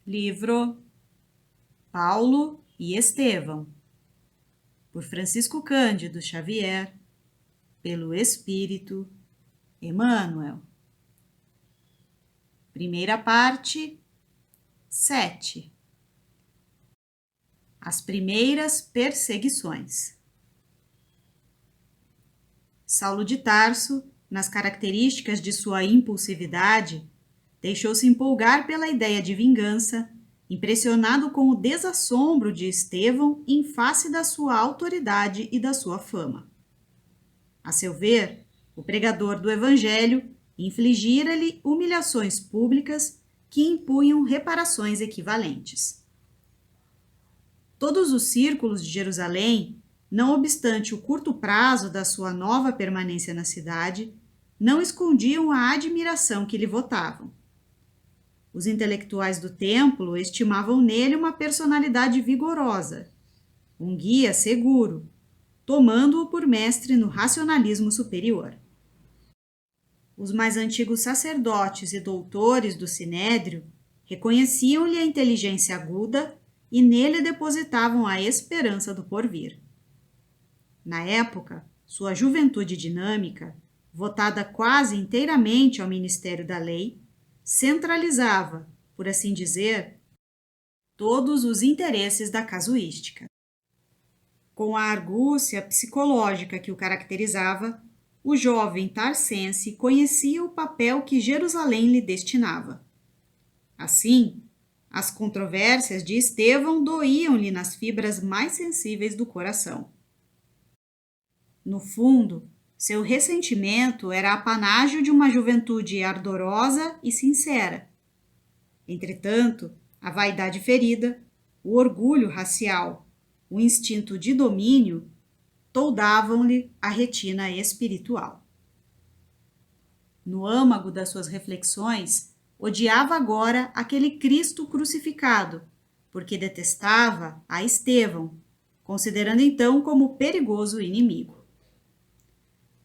Livro Paulo e Estevão, por Francisco Cândido Xavier, pelo Espírito Emmanuel. Primeira parte, 7. As primeiras perseguições. Saulo de Tarso, nas características de sua impulsividade, deixou-se empolgar pela ideia de vingança, impressionado com o desassombro de Estevão em face da sua autoridade e da sua fama. A seu ver, o pregador do Evangelho infligira-lhe humilhações públicas que impunham reparações equivalentes. Todos os círculos de Jerusalém, não obstante o curto prazo da sua nova permanência na cidade, não escondiam a admiração que lhe votavam. Os intelectuais do templo estimavam nele uma personalidade vigorosa, um guia seguro, tomando-o por mestre no racionalismo superior. Os mais antigos sacerdotes e doutores do Sinédrio reconheciam-lhe a inteligência aguda e nele depositavam a esperança do porvir. Na época, sua juventude dinâmica, votada quase inteiramente ao ministério da lei, centralizava, por assim dizer, todos os interesses da casuística. Com a argúcia psicológica que o caracterizava, o jovem tarcense conhecia o papel que Jerusalém lhe destinava. Assim, as controvérsias de Estevão doíam-lhe nas fibras mais sensíveis do coração. No fundo, seu ressentimento era apanágio de uma juventude ardorosa e sincera. Entretanto, a vaidade ferida, o orgulho racial, o instinto de domínio, toldavam-lhe a retina espiritual. No âmago das suas reflexões, odiava agora aquele Cristo crucificado, porque detestava a Estevão, considerando então como perigoso inimigo.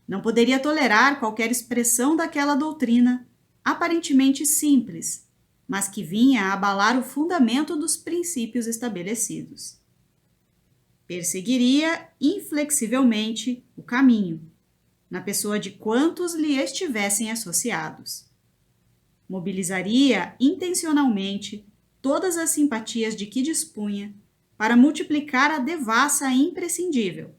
Não poderia tolerar qualquer expressão daquela doutrina, aparentemente simples, mas que vinha a abalar o fundamento dos princípios estabelecidos. Perseguiria inflexivelmente o caminho, na pessoa de quantos lhe estivessem associados. Mobilizaria intencionalmente todas as simpatias de que dispunha para multiplicar a devassa imprescindível.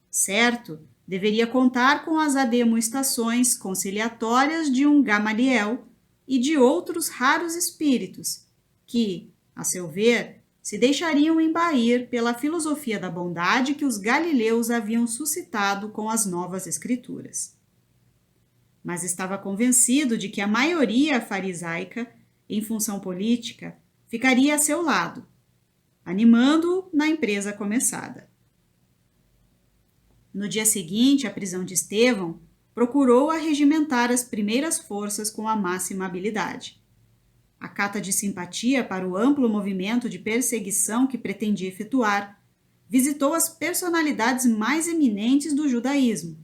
Certo, deveria contar com as ademoestações conciliatórias de um Gamaliel e de outros raros espíritos que, a seu ver, se deixariam embair pela filosofia da bondade que os galileus haviam suscitado com as novas escrituras. Mas estava convencido de que a maioria farisaica, em função política, ficaria a seu lado, animando-o na empresa começada. No dia seguinte à prisão de Estevão, procurou arregimentar as primeiras forças com a máxima habilidade. A cata de simpatia para o amplo movimento de perseguição que pretendia efetuar, visitou as personalidades mais eminentes do judaísmo,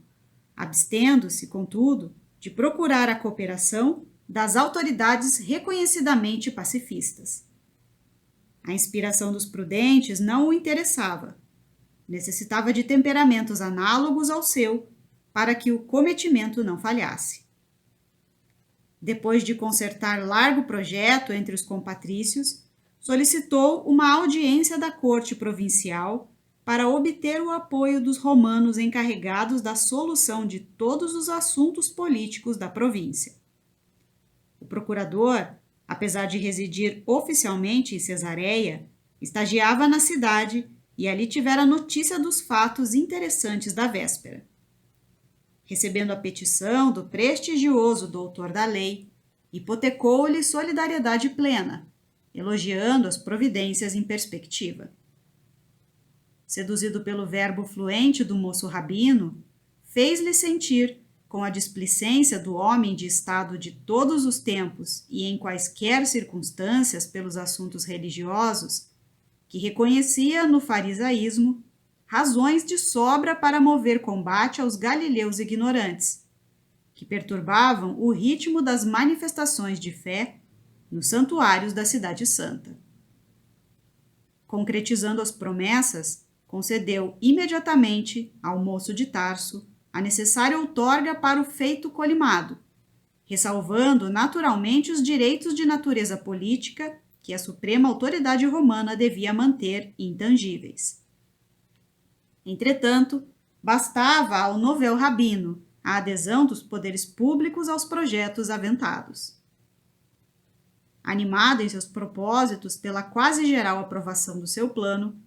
abstendo-se, contudo, de procurar a cooperação das autoridades reconhecidamente pacifistas. A inspiração dos prudentes não o interessava. Necessitava de temperamentos análogos ao seu para que o cometimento não falhasse. Depois de concertar largo projeto entre os compatrícios, solicitou uma audiência da corte provincial para obter o apoio dos romanos encarregados da solução de todos os assuntos políticos da província. O procurador, apesar de residir oficialmente em Cesareia, estagiava na cidade e ali tivera notícia dos fatos interessantes da véspera. Recebendo a petição do prestigioso doutor da lei, hipotecou-lhe solidariedade plena, elogiando as providências em perspectiva. Seduzido pelo verbo fluente do moço rabino, fez-lhe sentir, com a displicência do homem de estado de todos os tempos e em quaisquer circunstâncias pelos assuntos religiosos, que reconhecia no farisaísmo razões de sobra para mover combate aos galileus ignorantes, que perturbavam o ritmo das manifestações de fé nos santuários da Cidade Santa. Concretizando as promessas, concedeu imediatamente ao moço de Tarso a necessária outorga para o feito colimado, ressalvando naturalmente os direitos de natureza política que a suprema autoridade romana devia manter intangíveis. Entretanto, bastava ao novel rabino a adesão dos poderes públicos aos projetos aventados. Animado em seus propósitos pela quase geral aprovação do seu plano,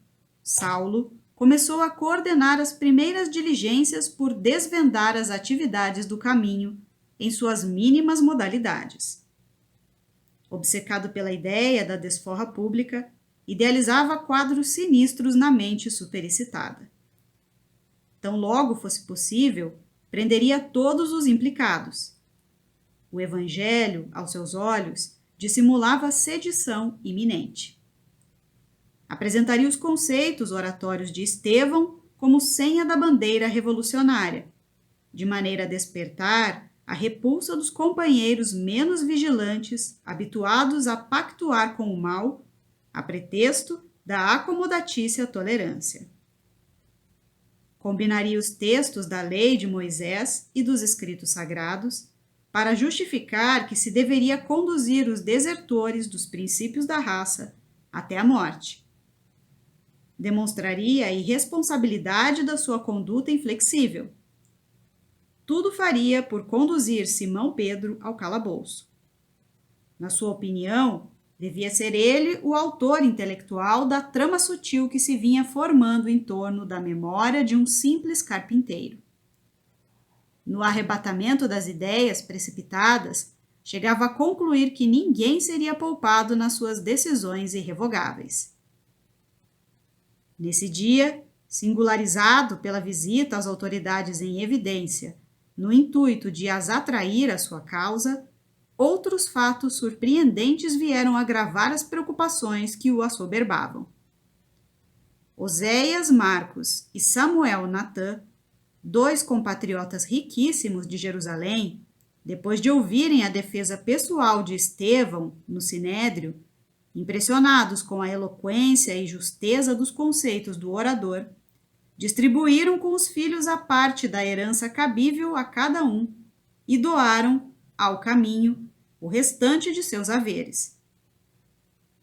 Saulo começou a coordenar as primeiras diligências por desvendar as atividades do caminho em suas mínimas modalidades. Obcecado pela ideia da desforra pública, idealizava quadros sinistros na mente superexcitada. Tão logo fosse possível, prenderia todos os implicados. O evangelho, aos seus olhos, dissimulava sedição iminente. Apresentaria os conceitos oratórios de Estevão como senha da bandeira revolucionária, de maneira a despertar a repulsa dos companheiros menos vigilantes, habituados a pactuar com o mal, a pretexto da acomodatícia tolerância. Combinaria os textos da lei de Moisés e dos escritos sagrados para justificar que se deveria conduzir os desertores dos princípios da raça até a morte. Demonstraria a irresponsabilidade da sua conduta inflexível. Tudo faria por conduzir Simão Pedro ao calabouço. Na sua opinião, devia ser ele o autor intelectual da trama sutil que se vinha formando em torno da memória de um simples carpinteiro. No arrebatamento das ideias precipitadas, chegava a concluir que ninguém seria poupado nas suas decisões irrevogáveis. Nesse dia, singularizado pela visita às autoridades em evidência, no intuito de as atrair à sua causa, outros fatos surpreendentes vieram agravar as preocupações que o assoberbavam. Oséias Marcos e Samuel Natã, dois compatriotas riquíssimos de Jerusalém, depois de ouvirem a defesa pessoal de Estevão no Sinédrio, impressionados com a eloquência e justeza dos conceitos do orador, distribuíram com os filhos a parte da herança cabível a cada um e doaram, ao caminho, o restante de seus haveres.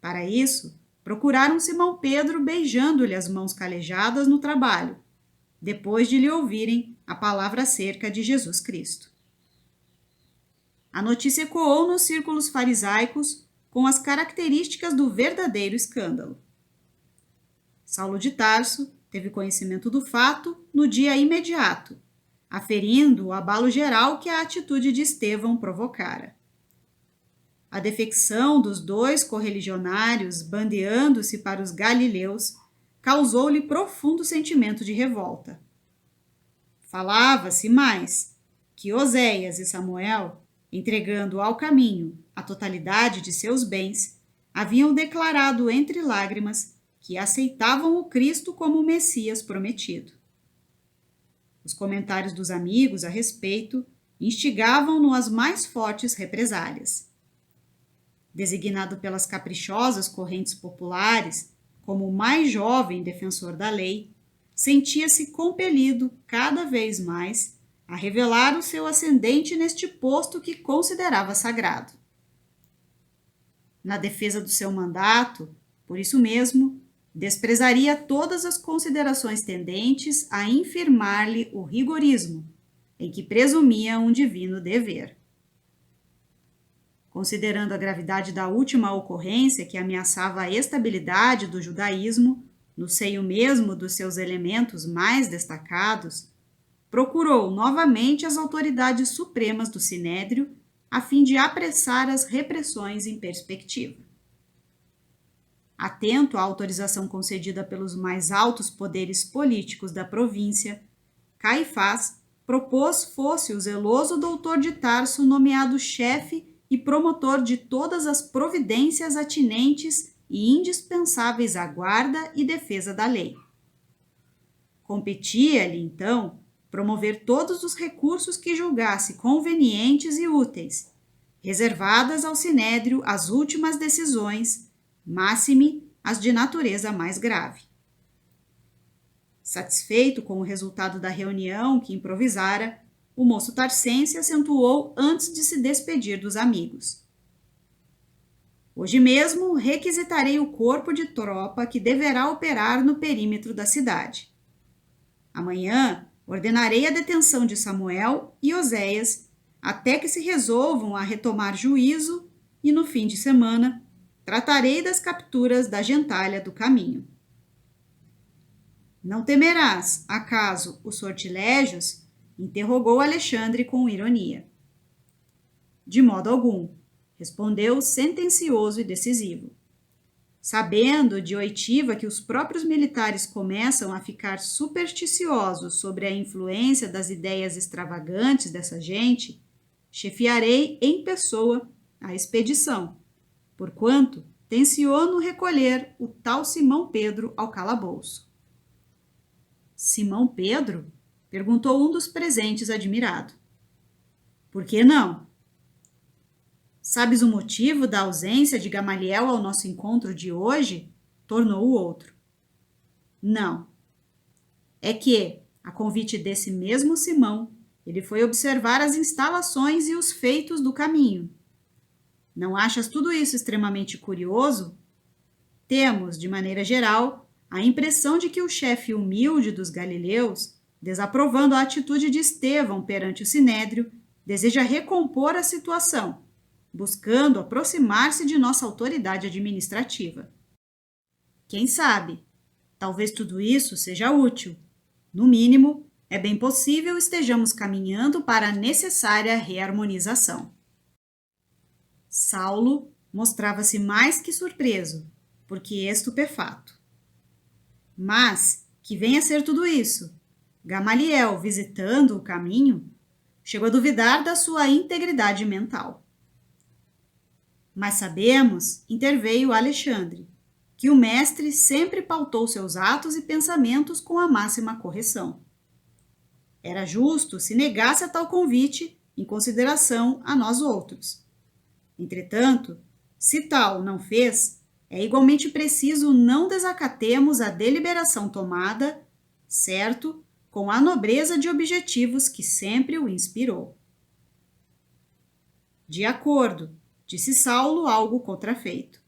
Para isso, procuraram Simão Pedro beijando-lhe as mãos calejadas no trabalho, depois de lhe ouvirem a palavra acerca de Jesus Cristo. A notícia ecoou nos círculos farisaicos com as características do verdadeiro escândalo. Saulo de Tarso teve conhecimento do fato no dia imediato, aferindo o abalo geral que a atitude de Estevão provocara. A defecção dos dois correligionários bandeando-se para os galileus causou-lhe profundo sentimento de revolta. Falava-se mais que Oséias e Samuel, entregando ao caminho a totalidade de seus bens, haviam declarado entre lágrimas que aceitavam o Cristo como o Messias prometido. Os comentários dos amigos a respeito instigavam-no às mais fortes represálias. Designado pelas caprichosas correntes populares como o mais jovem defensor da lei, sentia-se compelido cada vez mais a revelar o seu ascendente neste posto que considerava sagrado. Na defesa do seu mandato, por isso mesmo, desprezaria todas as considerações tendentes a infirmar-lhe o rigorismo, em que presumia um divino dever. Considerando a gravidade da última ocorrência que ameaçava a estabilidade do judaísmo, no seio mesmo dos seus elementos mais destacados, procurou novamente as autoridades supremas do Sinédrio a fim de apressar as repressões em perspectiva. Atento à autorização concedida pelos mais altos poderes políticos da província, Caifás propôs fosse o zeloso doutor de Tarso nomeado chefe e promotor de todas as providências atinentes e indispensáveis à guarda e defesa da lei. Competia-lhe, então, promover todos os recursos que julgasse convenientes e úteis, reservadas ao sinédrio as últimas decisões, máxime as de natureza mais grave. Satisfeito com o resultado da reunião que improvisara, o moço tarcense acentuou antes de se despedir dos amigos. Hoje mesmo requisitarei o corpo de tropa que deverá operar no perímetro da cidade. Amanhã ordenarei a detenção de Samuel e Oséias até que se resolvam a retomar juízo e, no fim de semana, tratarei das capturas da gentalha do caminho. Não temerás, acaso, os sortilégios? Interrogou Alexandre com ironia. De modo algum, respondeu sentencioso e decisivo. Sabendo de oitiva que os próprios militares começam a ficar supersticiosos sobre a influência das ideias extravagantes dessa gente, chefiarei em pessoa a expedição, porquanto tenciono recolher o tal Simão Pedro ao calabouço. Simão Pedro? Perguntou um dos presentes admirado. Por que não? Sabes o motivo da ausência de Gamaliel ao nosso encontro de hoje? Tornou o outro. Não. É que, a convite desse mesmo Simão, ele foi observar as instalações e os feitos do caminho. Não achas tudo isso extremamente curioso? Temos, de maneira geral, a impressão de que o chefe humilde dos galileus, desaprovando a atitude de Estevão perante o sinédrio, deseja recompor a situação, buscando aproximar-se de nossa autoridade administrativa. Quem sabe? Talvez tudo isso seja útil. No mínimo, é bem possível estejamos caminhando para a necessária reharmonização. Saulo mostrava-se mais que surpreso, porque estupefato. Mas, que venha a ser tudo isso? Gamaliel, visitando o caminho, chegou a duvidar da sua integridade mental. Mas sabemos, interveio Alexandre, que o mestre sempre pautou seus atos e pensamentos com a máxima correção. Era justo se negasse a tal convite em consideração a nós outros. Entretanto, se tal não fez, é igualmente preciso não desacatemos a deliberação tomada, certo, com a nobreza de objetivos que sempre o inspirou. De acordo, disse Saulo algo contrafeito.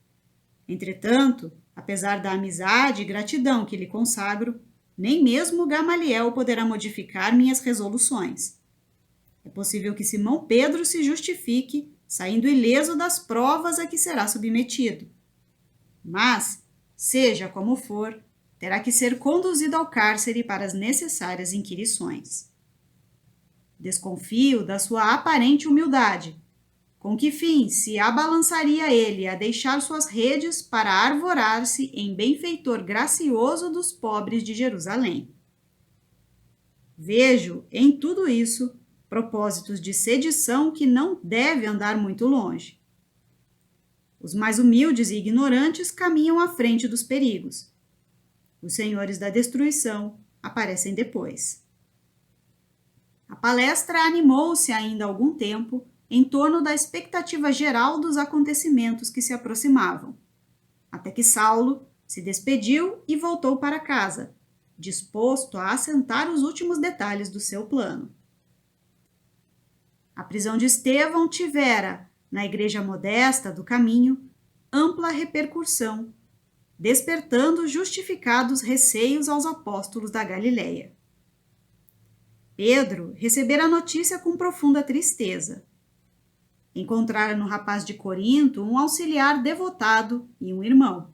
Entretanto, apesar da amizade e gratidão que lhe consagro, nem mesmo Gamaliel poderá modificar minhas resoluções. É possível que Simão Pedro se justifique, saindo ileso das provas a que será submetido. Mas, seja como for, terá que ser conduzido ao cárcere para as necessárias inquirições. Desconfio da sua aparente humildade. Com que fim se abalançaria ele a deixar suas redes para arvorar-se em benfeitor gracioso dos pobres de Jerusalém? Vejo em tudo isso propósitos de sedição que não devem andar muito longe. Os mais humildes e ignorantes caminham à frente dos perigos. Os senhores da destruição aparecem depois. A palestra animou-se ainda algum tempo em torno da expectativa geral dos acontecimentos que se aproximavam, até que Saulo se despediu e voltou para casa, disposto a assentar os últimos detalhes do seu plano. A prisão de Estevão tivera, na igreja modesta do caminho, ampla repercussão, despertando justificados receios aos apóstolos da Galileia. Pedro recebera a notícia com profunda tristeza. Encontrara no rapaz de Corinto um auxiliar devotado e um irmão.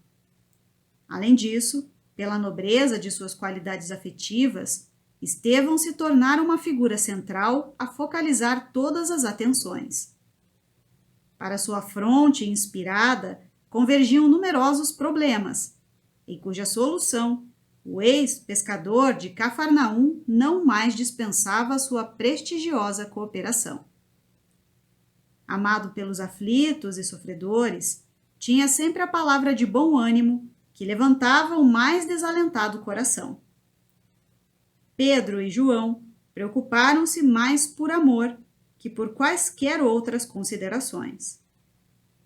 Além disso, pela nobreza de suas qualidades afetivas, Estevão se tornara uma figura central a focalizar todas as atenções. Para sua fronte inspirada convergiam numerosos problemas, em cuja solução o ex-pescador de Cafarnaum não mais dispensava sua prestigiosa cooperação. Amado pelos aflitos e sofredores, tinha sempre a palavra de bom ânimo que levantava o mais desalentado coração. Pedro e João preocuparam-se mais por amor que por quaisquer outras considerações.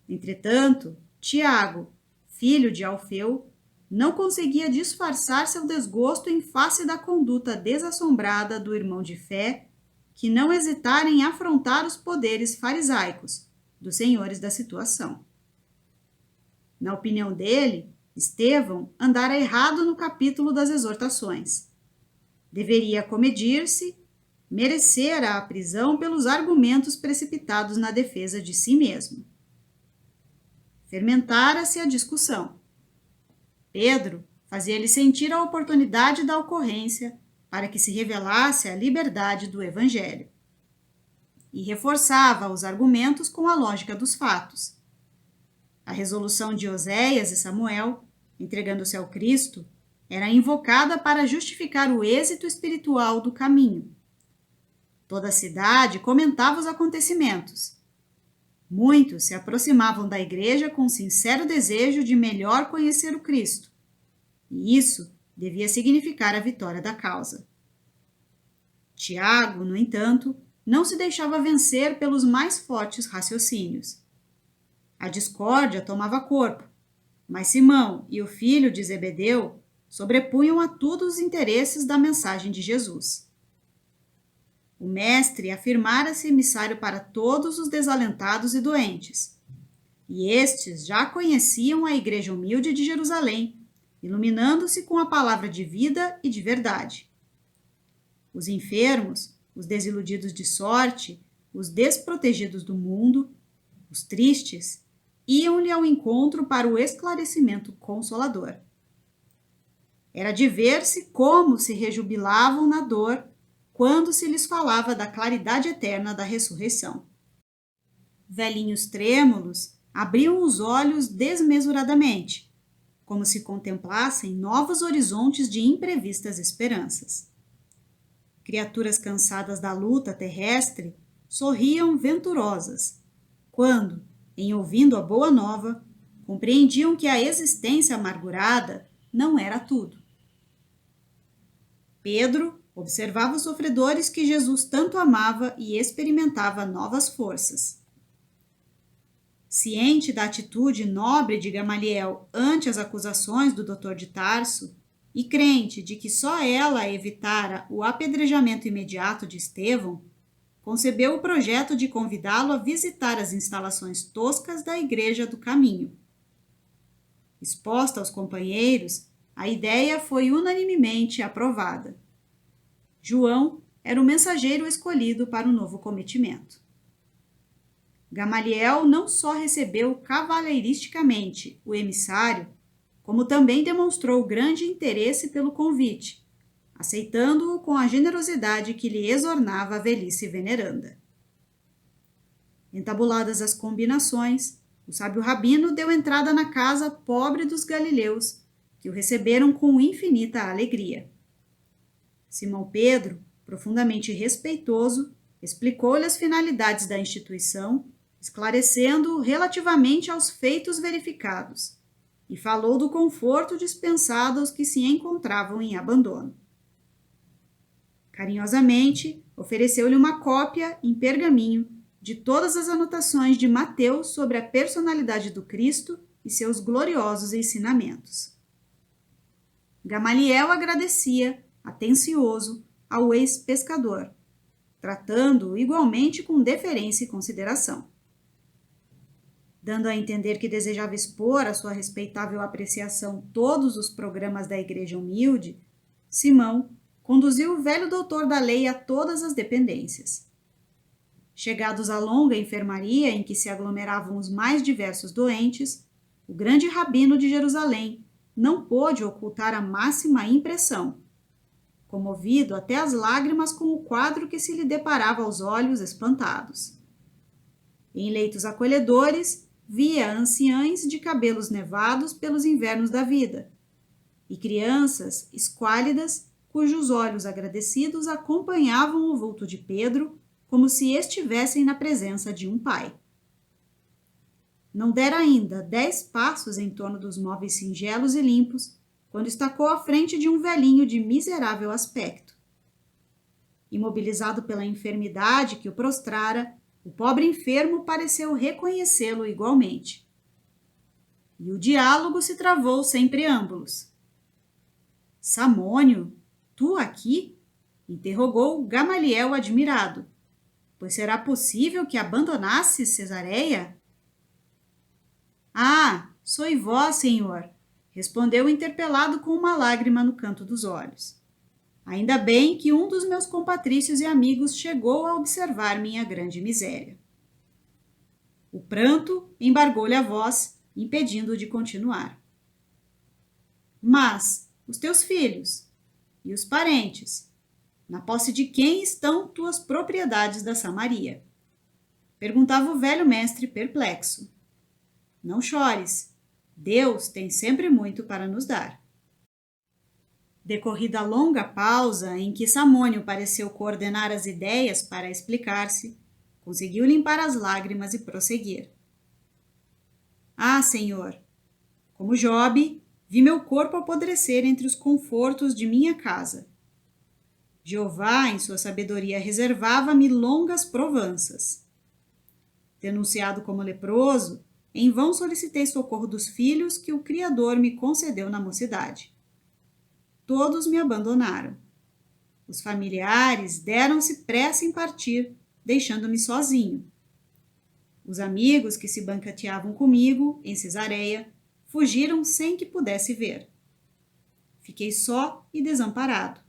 Entretanto, Tiago, filho de Alfeu, não conseguia disfarçar seu desgosto em face da conduta desassombrada do irmão de fé, que não hesitara em afrontar os poderes farisaicos dos senhores da situação. Na opinião dele, Estevão andara errado no capítulo das exortações. Deveria comedir-se, merecera a prisão pelos argumentos precipitados na defesa de si mesmo. Fermentara-se a discussão. Pedro fazia-lhe sentir a oportunidade da ocorrência para que se revelasse a liberdade do Evangelho. E reforçava os argumentos com a lógica dos fatos. A resolução de Oséias e Samuel, entregando-se ao Cristo, era invocada para justificar o êxito espiritual do caminho. Toda a cidade comentava os acontecimentos. Muitos se aproximavam da igreja com sincero desejo de melhor conhecer o Cristo, e isso devia significar a vitória da causa. Tiago, no entanto, não se deixava vencer pelos mais fortes raciocínios. A discórdia tomava corpo, mas Simão e o filho de Zebedeu sobrepunham a tudo os interesses da mensagem de Jesus. O mestre afirmara-se emissário para todos os desalentados e doentes, e estes já conheciam a igreja humilde de Jerusalém, iluminando-se com a palavra de vida e de verdade. Os enfermos, os desiludidos de sorte, os desprotegidos do mundo, os tristes, iam-lhe ao encontro para o esclarecimento consolador. Era de ver-se como se rejubilavam na dor quando se lhes falava da claridade eterna da ressurreição. Velhinhos trêmulos abriam os olhos desmesuradamente, como se contemplassem novos horizontes de imprevistas esperanças. Criaturas cansadas da luta terrestre sorriam venturosas, quando, em ouvindo a boa nova, compreendiam que a existência amargurada não era tudo. Pedro observava os sofredores que Jesus tanto amava e experimentava novas forças. Ciente da atitude nobre de Gamaliel ante as acusações do doutor de Tarso, e crente de que só ela evitara o apedrejamento imediato de Estevão, concebeu o projeto de convidá-lo a visitar as instalações toscas da Igreja do Caminho. Exposta aos companheiros, a ideia foi unanimemente aprovada. João era o mensageiro escolhido para o novo cometimento. Gamaliel não só recebeu cavalheiristicamente o emissário, como também demonstrou grande interesse pelo convite, aceitando-o com a generosidade que lhe exornava a velhice veneranda. Entabuladas as combinações, o sábio rabino deu entrada na casa pobre dos galileus, que o receberam com infinita alegria. Simão Pedro, profundamente respeitoso, explicou-lhe as finalidades da instituição, esclarecendo-o relativamente aos feitos verificados, e falou do conforto dispensado aos que se encontravam em abandono. Carinhosamente, ofereceu-lhe uma cópia, em pergaminho, de todas as anotações de Mateus sobre a personalidade do Cristo e seus gloriosos ensinamentos. Gamaliel agradecia, atencioso, ao ex-pescador, tratando-o igualmente com deferência e consideração. Dando a entender que desejava expor à sua respeitável apreciação todos os programas da Igreja Humilde, Simão conduziu o velho doutor da lei a todas as dependências. Chegados à longa enfermaria em que se aglomeravam os mais diversos doentes, o grande rabino de Jerusalém não pôde ocultar a máxima impressão, comovido até as lágrimas com o quadro que se lhe deparava aos olhos espantados. Em leitos acolhedores, via anciães de cabelos nevados pelos invernos da vida, e crianças esquálidas cujos olhos agradecidos acompanhavam o vulto de Pedro como se estivessem na presença de um pai. Não dera ainda 10 passos em torno dos móveis singelos e limpos, quando estacou à frente de um velhinho de miserável aspecto. Imobilizado pela enfermidade que o prostrara, o pobre enfermo pareceu reconhecê-lo igualmente. E o diálogo se travou sem preâmbulos. Samônio, tu aqui? Interrogou Gamaliel admirado. Pois será possível que abandonasses Cesareia? Ah, sois vós, senhor, respondeu o interpelado com uma lágrima no canto dos olhos. Ainda bem que um dos meus compatrícios e amigos chegou a observar minha grande miséria. O pranto embargou-lhe a voz, impedindo-o de continuar. Mas os teus filhos e os parentes, na posse de quem estão tuas propriedades da Samaria? Perguntava o velho mestre perplexo. Não chores, Deus tem sempre muito para nos dar. Decorrida a longa pausa em que Samônio pareceu coordenar as ideias para explicar-se, conseguiu limpar as lágrimas e prosseguir. Ah, Senhor, como Jobe, vi meu corpo apodrecer entre os confortos de minha casa. Jeová, em sua sabedoria, reservava-me longas provanças. Denunciado como leproso, em vão solicitei socorro dos filhos que o Criador me concedeu na mocidade. Todos me abandonaram. Os familiares deram-se pressa em partir, deixando-me sozinho. Os amigos que se banqueteavam comigo, em Cesareia, fugiram sem que pudesse ver. Fiquei só e desamparado.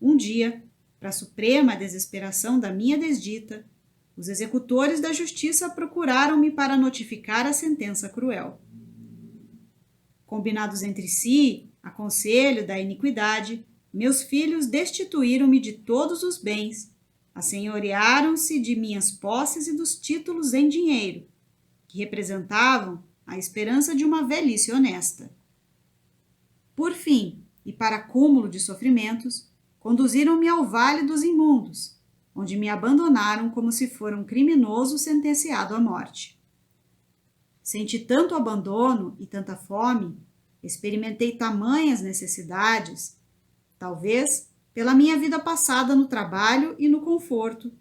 Um dia, para a suprema desesperação da minha desdita, os executores da justiça procuraram-me para notificar a sentença cruel. Combinados entre si, a conselho da iniquidade, meus filhos destituíram-me de todos os bens, assenhorearam-se de minhas posses e dos títulos em dinheiro, que representavam a esperança de uma velhice honesta. Por fim, e para cúmulo de sofrimentos, conduziram-me ao Vale dos Imundos, onde me abandonaram como se fora um criminoso sentenciado à morte. Senti tanto abandono e tanta fome, experimentei tamanhas necessidades, talvez pela minha vida passada no trabalho e no conforto,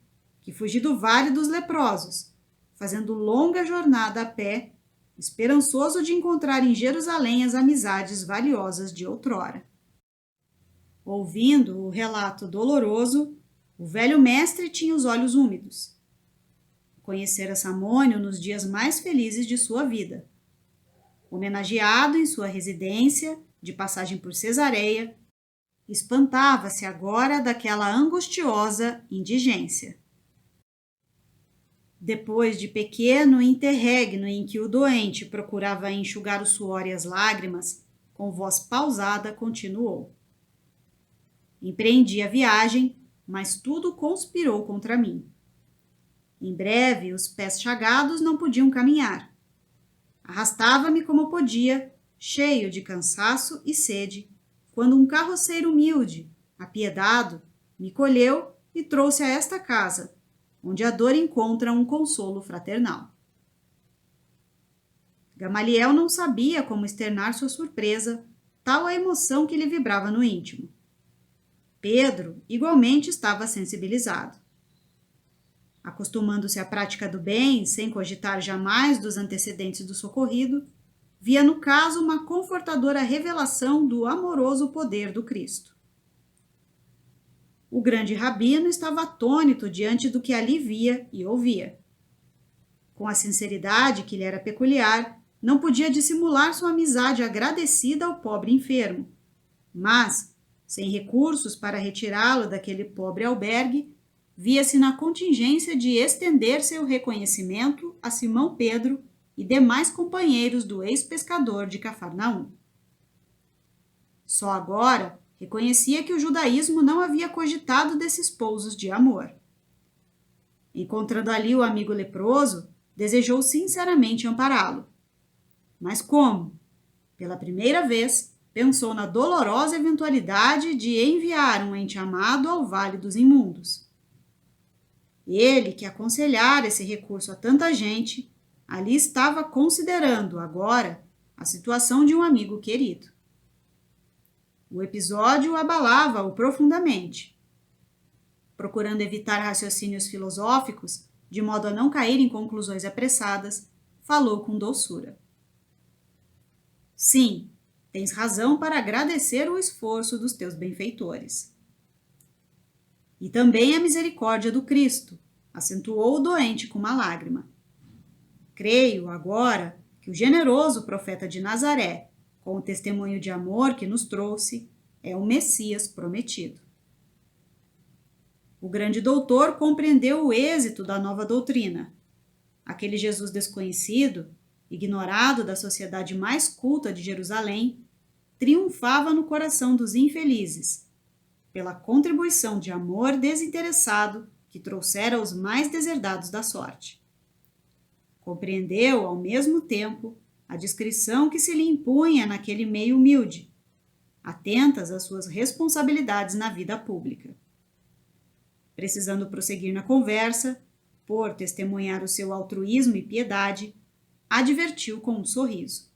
que fugi do Vale dos Leprosos, fazendo longa jornada a pé, esperançoso de encontrar em Jerusalém as amizades valiosas de outrora. Ouvindo o relato doloroso, o velho mestre tinha os olhos úmidos. Conhecera Samônio nos dias mais felizes de sua vida. Homenageado em sua residência, de passagem por Cesareia, espantava-se agora daquela angustiosa indigência. Depois de pequeno interregno em que o doente procurava enxugar o suor e as lágrimas, com voz pausada continuou. Empreendi a viagem, mas tudo conspirou contra mim. Em breve, os pés chagados não podiam caminhar. Arrastava-me como podia, cheio de cansaço e sede, quando um carroceiro humilde, apiedado, me colheu e trouxe a esta casa, onde a dor encontra um consolo fraternal. Gamaliel não sabia como externar sua surpresa, tal a emoção que lhe vibrava no íntimo. Pedro igualmente estava sensibilizado. Acostumando-se à prática do bem, sem cogitar jamais dos antecedentes do socorrido, via no caso uma confortadora revelação do amoroso poder do Cristo. O grande rabino estava atônito diante do que ali via e ouvia. Com a sinceridade que lhe era peculiar, não podia dissimular sua amizade agradecida ao pobre enfermo, mas, sem recursos para retirá-lo daquele pobre albergue, via-se na contingência de estender seu reconhecimento a Simão Pedro e demais companheiros do ex-pescador de Cafarnaum. Só agora reconhecia que o judaísmo não havia cogitado desses pousos de amor. Encontrando ali o amigo leproso, desejou sinceramente ampará-lo. Mas como? Pela primeira vez, pensou na dolorosa eventualidade de enviar um ente amado ao Vale dos Imundos. Ele, que aconselhara esse recurso a tanta gente, ali estava considerando, agora, a situação de um amigo querido. O episódio abalava-o profundamente. procurando evitar raciocínios filosóficos, de modo a não cair em conclusões apressadas, falou com doçura. Sim, tens razão para agradecer o esforço dos teus benfeitores. E também a misericórdia do Cristo, acentuou o doente com uma lágrima. Creio, agora, que o generoso profeta de Nazaré, com o testemunho de amor que nos trouxe, é o Messias prometido. O grande doutor compreendeu o êxito da nova doutrina. Aquele Jesus desconhecido, ignorado da sociedade mais culta de Jerusalém, triunfava no coração dos infelizes, pela contribuição de amor desinteressado que trouxera aos mais deserdados da sorte. Compreendeu, ao mesmo tempo, a discrição que se lhe impunha naquele meio humilde, atentas às suas responsabilidades na vida pública. Precisando prosseguir na conversa, por testemunhar o seu altruísmo e piedade, advertiu com um sorriso.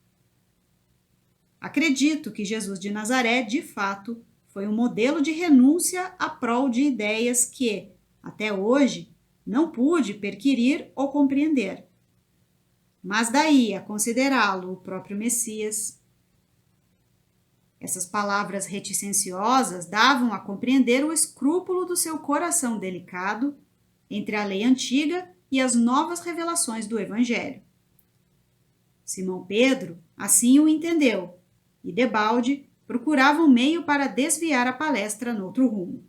Acredito que Jesus de Nazaré, de fato, foi um modelo de renúncia à prol de ideias que, até hoje, não pude perquirir ou compreender. Mas daí a considerá-lo o próprio Messias. Essas palavras reticenciosas davam a compreender o escrúpulo do seu coração delicado entre a lei antiga e as novas revelações do Evangelho. Simão Pedro assim o entendeu, e debalde procurava um meio para desviar a palestra noutro rumo.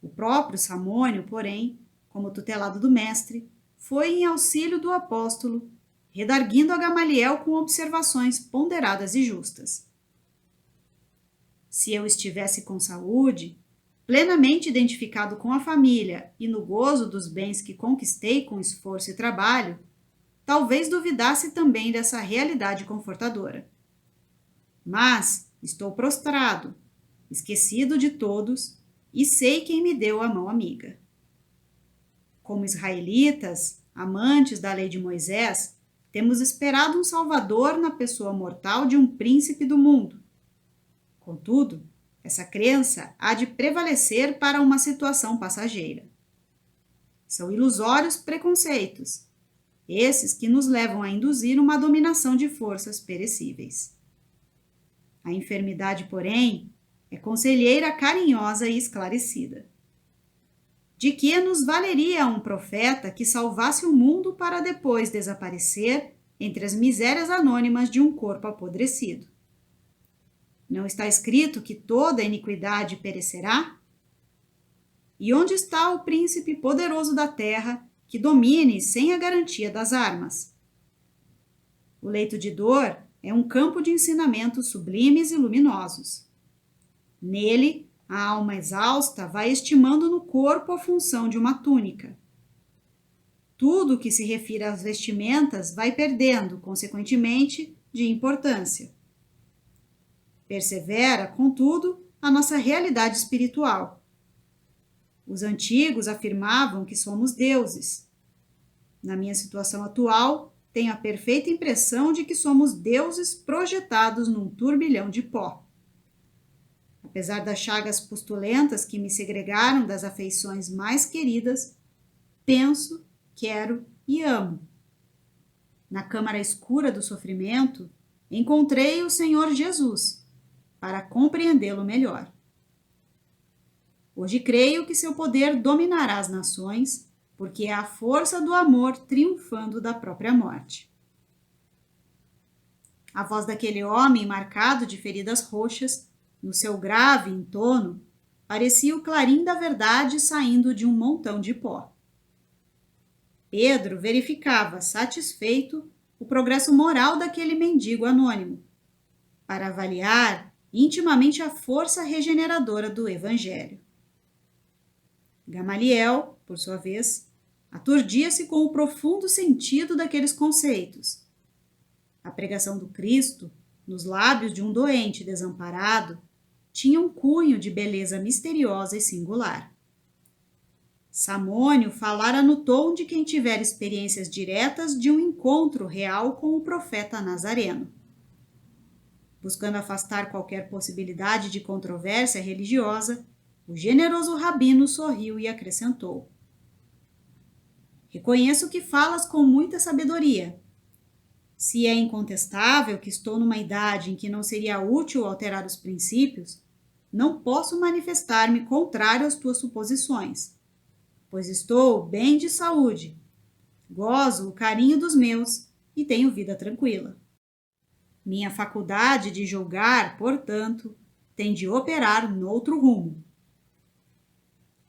O próprio Samônio, porém, como tutelado do mestre, foi em auxílio do apóstolo, redarguindo a Gamaliel com observações ponderadas e justas. Se eu estivesse com saúde, plenamente identificado com a família e no gozo dos bens que conquistei com esforço e trabalho, talvez duvidasse também dessa realidade confortadora. Mas estou prostrado, esquecido de todos, e sei quem me deu a mão amiga. Como israelitas, amantes da lei de Moisés, temos esperado um Salvador na pessoa mortal de um príncipe do mundo. Contudo, essa crença há de prevalecer para uma situação passageira. São ilusórios preconceitos, esses que nos levam a induzir uma dominação de forças perecíveis. A enfermidade, porém, é conselheira carinhosa e esclarecida. De que nos valeria um profeta que salvasse o mundo para depois desaparecer entre as misérias anônimas de um corpo apodrecido? Não está escrito que toda iniquidade perecerá? E onde está o príncipe poderoso da terra que domine sem a garantia das armas? O leito de dor é um campo de ensinamentos sublimes e luminosos. Nele, a alma exausta vai estimando no corpo a função de uma túnica. Tudo o que se refere às vestimentas vai perdendo, consequentemente, de importância. Persevera, contudo, a nossa realidade espiritual. Os antigos afirmavam que somos deuses. Na minha situação atual, tenho a perfeita impressão de que somos deuses projetados num turbilhão de pó. Apesar das chagas pustulentas que me segregaram das afeições mais queridas, penso, quero e amo. Na câmara escura do sofrimento, encontrei o Senhor Jesus, para compreendê-lo melhor. Hoje creio que seu poder dominará as nações, porque é a força do amor triunfando da própria morte. A voz daquele homem marcado de feridas roxas, no seu grave entono, parecia o clarim da verdade saindo de um montão de pó. Pedro verificava, satisfeito, o progresso moral daquele mendigo anônimo, para avaliar intimamente a força regeneradora do Evangelho. Gamaliel, por sua vez, aturdia-se com o profundo sentido daqueles conceitos. A pregação do Cristo, nos lábios de um doente desamparado, tinha um cunho de beleza misteriosa e singular. Samônio falara no tom de quem tiver experiências diretas de um encontro real com o profeta nazareno. Buscando afastar qualquer possibilidade de controvérsia religiosa, O generoso rabino sorriu e acrescentou: reconheço que falas com muita sabedoria. Se é incontestável que estou numa idade em que não seria útil alterar os princípios, não posso manifestar-me contrário às tuas suposições, pois estou bem de saúde, gozo o carinho dos meus e tenho vida tranquila. Minha faculdade de julgar, portanto, tem de operar noutro rumo.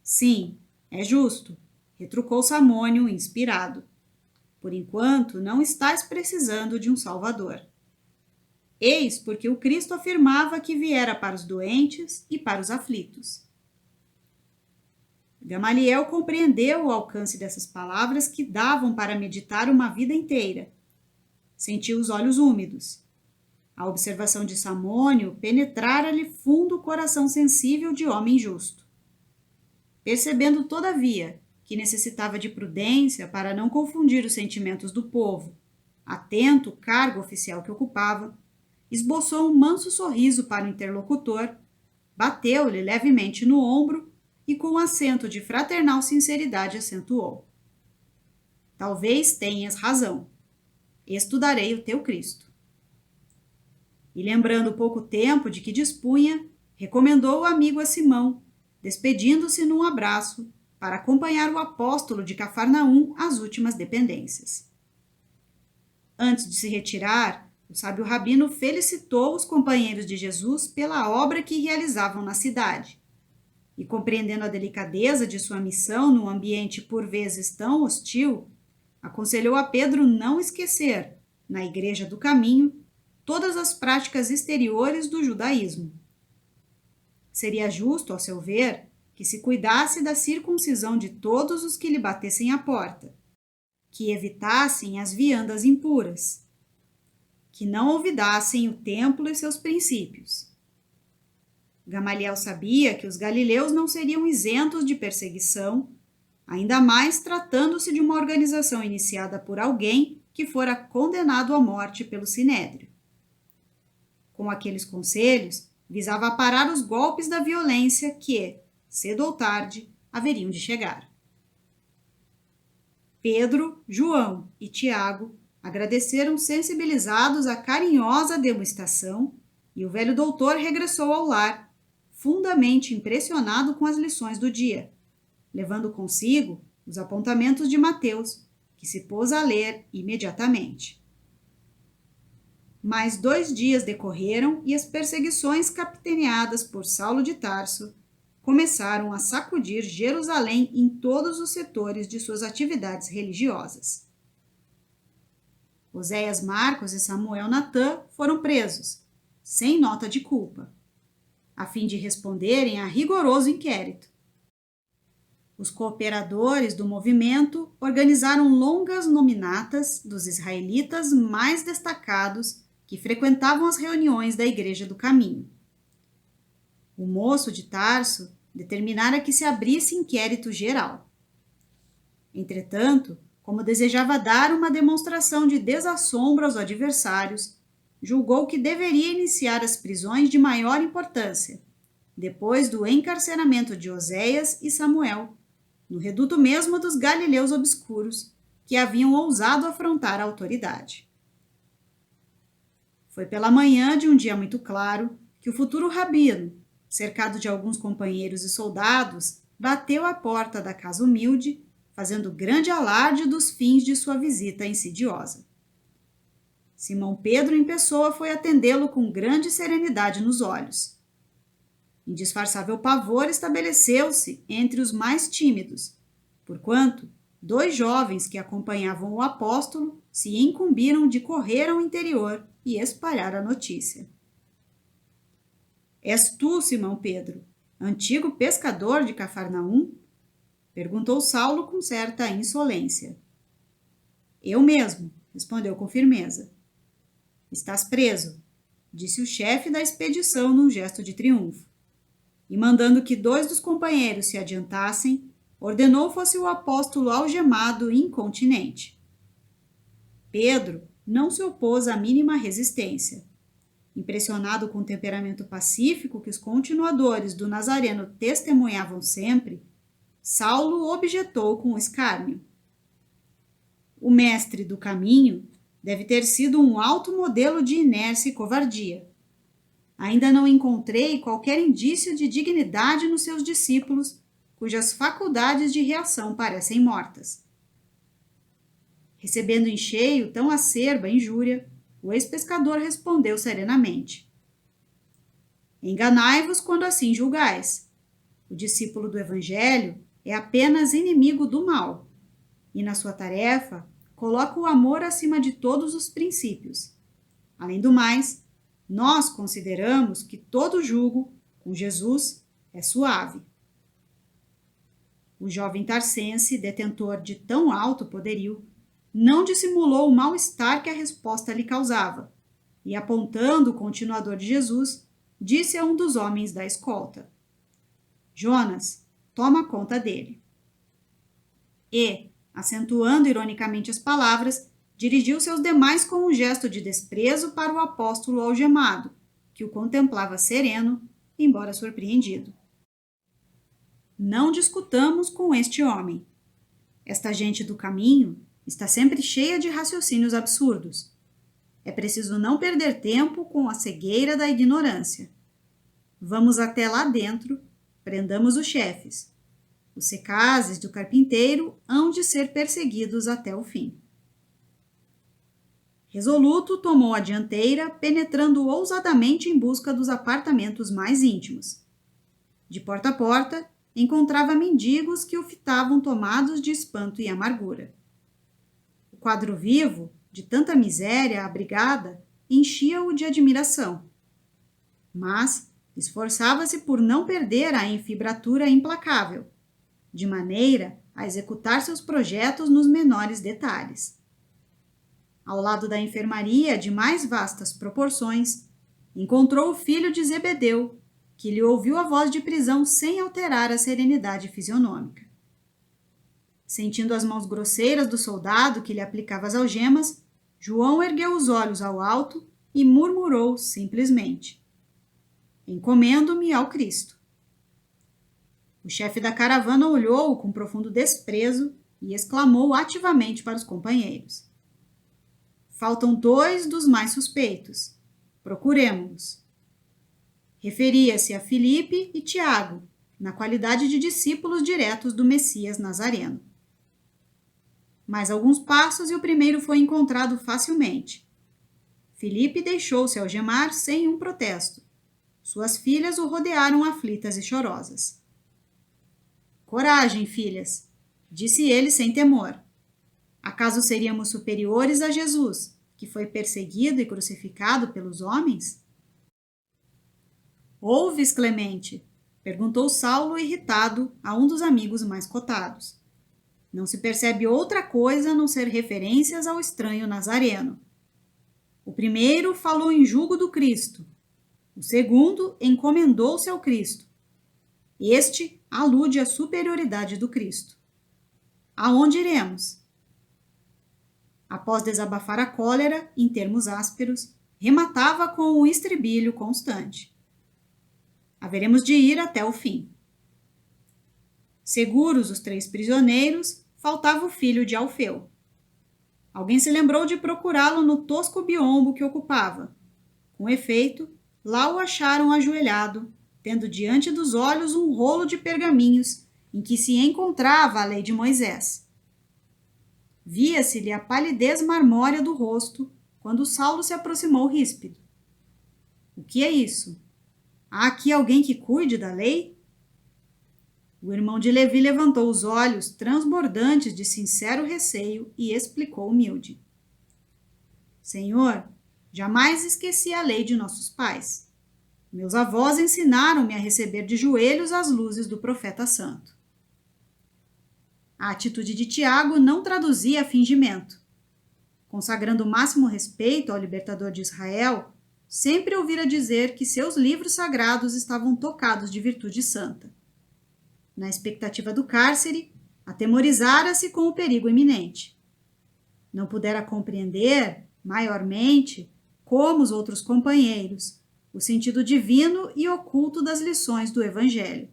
Sim, é justo, retrucou Samônio, inspirado. Por enquanto, não estás precisando de um salvador. Eis porque o Cristo afirmava que viera para os doentes e para os aflitos. Gamaliel compreendeu o alcance dessas palavras que davam para meditar uma vida inteira. Sentiu os olhos úmidos. A observação de Samônio penetrara-lhe fundo o coração sensível de homem justo. Percebendo, todavia, que necessitava de prudência para não confundir os sentimentos do povo, atento ao cargo oficial que ocupava, esboçou um manso sorriso para o interlocutor, bateu-lhe levemente no ombro e, com um acento de fraternal sinceridade, acentuou: talvez tenhas razão. Estudarei o teu Cristo. E, lembrando o pouco tempo de que dispunha, recomendou o amigo a Simão, despedindo-se num abraço, para acompanhar o apóstolo de Cafarnaum às últimas dependências. Antes de se retirar, o sábio rabino felicitou os companheiros de Jesus pela obra que realizavam na cidade, e, compreendendo a delicadeza de sua missão num ambiente por vezes tão hostil, aconselhou a Pedro não esquecer, na Igreja do Caminho, todas as práticas exteriores do judaísmo. Seria justo, ao seu ver, que se cuidasse da circuncisão de todos os que lhe batessem à porta, que evitassem as viandas impuras, que não olvidassem o templo e seus princípios. Gamaliel sabia que os galileus não seriam isentos de perseguição, ainda mais tratando-se de uma organização iniciada por alguém que fora condenado à morte pelo Sinédrio. Com aqueles conselhos, visava aparar os golpes da violência que, cedo ou tarde, haveriam de chegar. Pedro, João e Tiago agradeceram sensibilizados à carinhosa demonstração e o velho doutor regressou ao lar, fundamente impressionado com as lições do dia, levando consigo os apontamentos de Mateus, que se pôs a ler imediatamente. Mais 2 dias decorreram e as perseguições capitaneadas por Saulo de Tarso começaram a sacudir Jerusalém em todos os setores de suas atividades religiosas. Oséias Marcos e Samuel Natã foram presos, sem nota de culpa, a fim de responderem a rigoroso inquérito. Os cooperadores do movimento organizaram longas nominatas dos israelitas mais destacados que frequentavam as reuniões da Igreja do Caminho. O moço de Tarso determinara que se abrisse inquérito geral. Entretanto, como desejava dar uma demonstração de desassombro aos adversários, julgou que deveria iniciar as prisões de maior importância, depois do encarceramento de Oséias e Samuel, no reduto mesmo dos galileus obscuros, que haviam ousado afrontar a autoridade. Foi pela manhã de um dia muito claro que o futuro rabino, cercado de alguns companheiros e soldados, bateu à porta da casa humilde, fazendo grande alarde dos fins de sua visita insidiosa. Simão Pedro em pessoa foi atendê-lo com grande serenidade nos olhos. Indisfarçável pavor estabeleceu-se entre os mais tímidos, porquanto 2 jovens que acompanhavam o apóstolo se incumbiram de correr ao interior e espalhar a notícia. És tu, Simão Pedro, antigo pescador de Cafarnaum? Perguntou Saulo com certa insolência. Eu mesmo, respondeu com firmeza. Estás preso, disse o chefe da expedição num gesto de triunfo. E mandando que 2 dos companheiros se adiantassem, ordenou fosse o apóstolo algemado incontinente. Pedro não se opôs à mínima resistência. Impressionado com o temperamento pacífico que os continuadores do Nazareno testemunhavam sempre, Saulo objetou com escárnio. O mestre do caminho deve ter sido um alto modelo de inércia e covardia. Ainda não encontrei qualquer indício de dignidade nos seus discípulos, cujas faculdades de reação parecem mortas. Recebendo em cheio tão acerba injúria, o ex-pescador respondeu serenamente: enganai-vos quando assim julgais. O discípulo do Evangelho é apenas inimigo do mal, e na sua tarefa coloca o amor acima de todos os princípios. Além do mais, nós consideramos que todo jugo com Jesus é suave. O jovem tarcense, detentor de tão alto poderio, não dissimulou o mal-estar que a resposta lhe causava, e apontando o continuador de Jesus, disse a um dos homens da escolta: Jonas, toma conta dele. E, acentuando ironicamente as palavras, dirigiu-se aos demais com um gesto de desprezo para o apóstolo algemado, que o contemplava sereno, embora surpreendido. Não discutamos com este homem. Esta gente do caminho está sempre cheia de raciocínios absurdos. É preciso não perder tempo com a cegueira da ignorância. Vamos até lá dentro, prendamos os chefes. Os secazes do carpinteiro hão de ser perseguidos até o fim. Resoluto, tomou a dianteira, penetrando ousadamente em busca dos apartamentos mais íntimos. De porta a porta, encontrava mendigos que o fitavam tomados de espanto e amargura. O quadro vivo, de tanta miséria abrigada, enchia-o de admiração. Mas esforçava-se por não perder a enfibratura implacável, de maneira a executar seus projetos nos menores detalhes. Ao lado da enfermaria de mais vastas proporções, encontrou o filho de Zebedeu, que lhe ouviu a voz de prisão sem alterar a serenidade fisionômica. Sentindo as mãos grosseiras do soldado que lhe aplicava as algemas, João ergueu os olhos ao alto e murmurou simplesmente: encomendo-me ao Cristo. O chefe da caravana olhou-o com profundo desprezo e exclamou ativamente para os companheiros: faltam 2 dos mais suspeitos. Procuremo-los. Referia-se a Filipe e Tiago, na qualidade de discípulos diretos do Messias Nazareno. Mais alguns passos e o primeiro foi encontrado facilmente. Filipe deixou-se algemar sem um protesto. Suas filhas o rodearam aflitas e chorosas. Coragem, filhas, disse ele sem temor. Acaso seríamos superiores a Jesus, que foi perseguido e crucificado pelos homens? Ouves, Clemente? Perguntou Saulo, irritado, a um dos amigos mais cotados. Não se percebe outra coisa a não ser referências ao estranho nazareno. O primeiro falou em julgo do Cristo. O segundo encomendou-se ao Cristo. Este alude à superioridade do Cristo. Aonde iremos? Após desabafar a cólera, em termos ásperos, rematava com um estribilho constante. Haveremos de ir até o fim. Seguros os 3 prisioneiros, faltava o filho de Alfeu. Alguém se lembrou de procurá-lo no tosco biombo que ocupava. Com efeito, lá o acharam ajoelhado, tendo diante dos olhos um rolo de pergaminhos em que se encontrava a lei de Moisés. Via-se-lhe a palidez marmórea do rosto quando Saulo se aproximou ríspido. O que é isso? Há aqui alguém que cuide da lei? O irmão de Levi levantou os olhos transbordantes de sincero receio e explicou humilde. Senhor, jamais esqueci a lei de nossos pais. Meus avós ensinaram-me a receber de joelhos as luzes do profeta santo. A atitude de Tiago não traduzia fingimento. Consagrando o máximo respeito ao libertador de Israel, sempre ouvira dizer que seus livros sagrados estavam tocados de virtude santa. Na expectativa do cárcere, atemorizara-se com o perigo iminente. Não pudera compreender, maiormente, como os outros companheiros, o sentido divino e oculto das lições do Evangelho.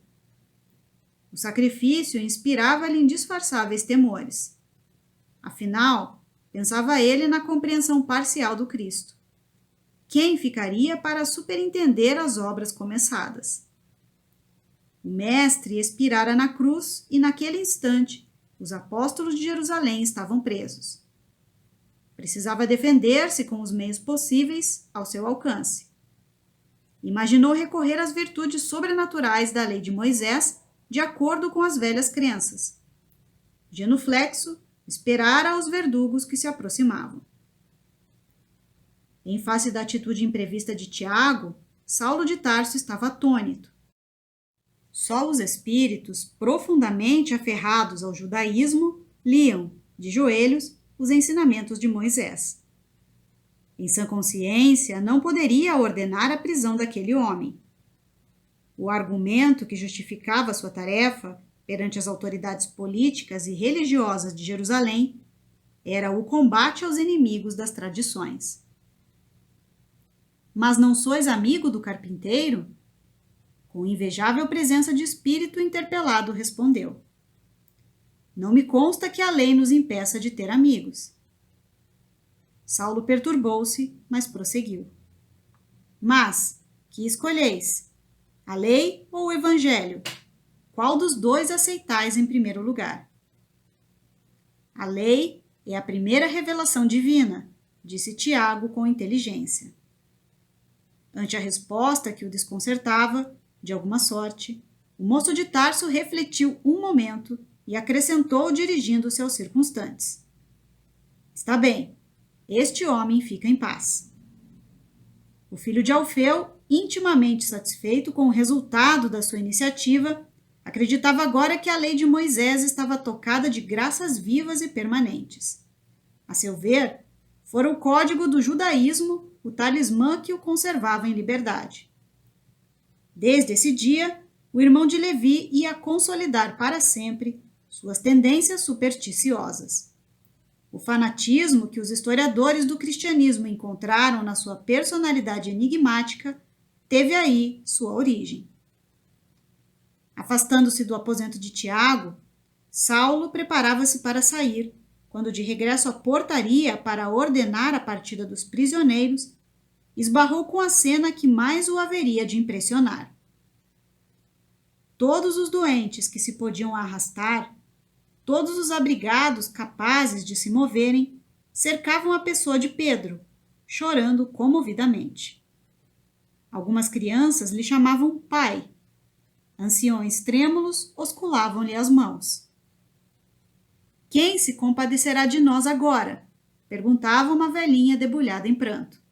O sacrifício inspirava-lhe indisfarçáveis temores. Afinal, pensava ele na compreensão parcial do Cristo. Quem ficaria para superintender as obras começadas? O Mestre expirara na cruz e, naquele instante, os apóstolos de Jerusalém estavam presos. Precisava defender-se com os meios possíveis ao seu alcance. Imaginou recorrer às virtudes sobrenaturais da lei de Moisés, de acordo com as velhas crenças. Genuflexo, esperara os verdugos que se aproximavam. Em face da atitude imprevista de Tiago, Saulo de Tarso estava atônito. Só os espíritos, profundamente aferrados ao judaísmo, liam, de joelhos, os ensinamentos de Moisés. Em sã consciência, não poderia ordenar a prisão daquele homem. O argumento que justificava sua tarefa perante as autoridades políticas e religiosas de Jerusalém era o combate aos inimigos das tradições. Mas não sois amigo do carpinteiro? Com invejável presença de espírito interpelado, respondeu: Não me consta que a lei nos impeça de ter amigos. Saulo perturbou-se, mas prosseguiu: Mas, que escolheis? A lei ou o evangelho? Qual dos dois aceitais em primeiro lugar? A lei é a primeira revelação divina, disse Tiago com inteligência. Ante a resposta que o desconcertava, de alguma sorte, o moço de Tarso refletiu um momento e acrescentou dirigindo-se aos circunstantes: Está bem, este homem fica em paz. O filho de Alfeu, intimamente satisfeito com o resultado da sua iniciativa, acreditava agora que a lei de Moisés estava tocada de graças vivas e permanentes. A seu ver, fora o código do judaísmo o talismã que o conservava em liberdade. Desde esse dia, o irmão de Levi ia consolidar para sempre suas tendências supersticiosas. O fanatismo que os historiadores do cristianismo encontraram na sua personalidade enigmática teve aí sua origem. Afastando-se do aposento de Tiago, Saulo preparava-se para sair, quando de regresso à portaria para ordenar a partida dos prisioneiros, esbarrou com a cena que mais o haveria de impressionar. Todos os doentes que se podiam arrastar, todos os abrigados capazes de se moverem, cercavam a pessoa de Pedro, chorando comovidamente. Algumas crianças lhe chamavam pai. Anciões trêmulos osculavam-lhe as mãos. Quem se compadecerá de nós agora? Perguntava uma velhinha debulhada em pranto.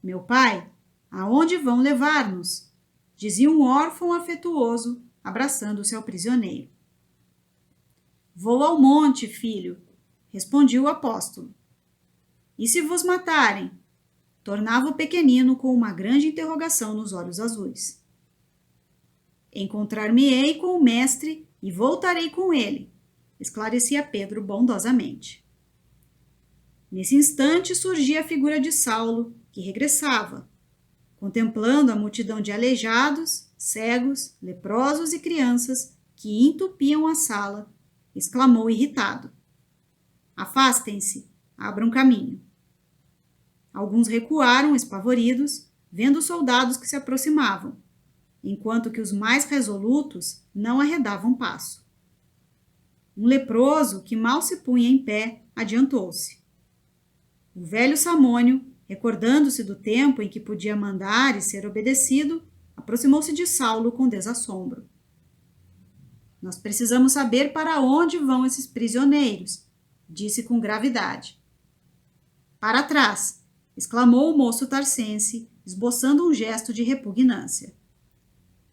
Meu pai, aonde vão levar-nos? Dizia um órfão afetuoso, abraçando-se ao prisioneiro. Vou ao monte, filho, respondia o apóstolo. E se vos matarem? Tornava o pequenino com uma grande interrogação nos olhos azuis. Encontrar-me-ei com o mestre e voltarei com ele, esclarecia Pedro bondosamente. Nesse instante surgia a figura de Saulo, que regressava, contemplando a multidão de aleijados, cegos, leprosos e crianças que entupiam a sala, exclamou irritado: Afastem-se, abram caminho. Alguns recuaram espavoridos, vendo os soldados que se aproximavam, enquanto que os mais resolutos não arredavam passo. Um leproso, que mal se punha em pé, adiantou-se. O velho Samônio, recordando-se do tempo em que podia mandar e ser obedecido, aproximou-se de Saulo com desassombro. Nós precisamos saber para onde vão esses prisioneiros, disse com gravidade. Para trás, exclamou o moço tarsense, esboçando um gesto de repugnância.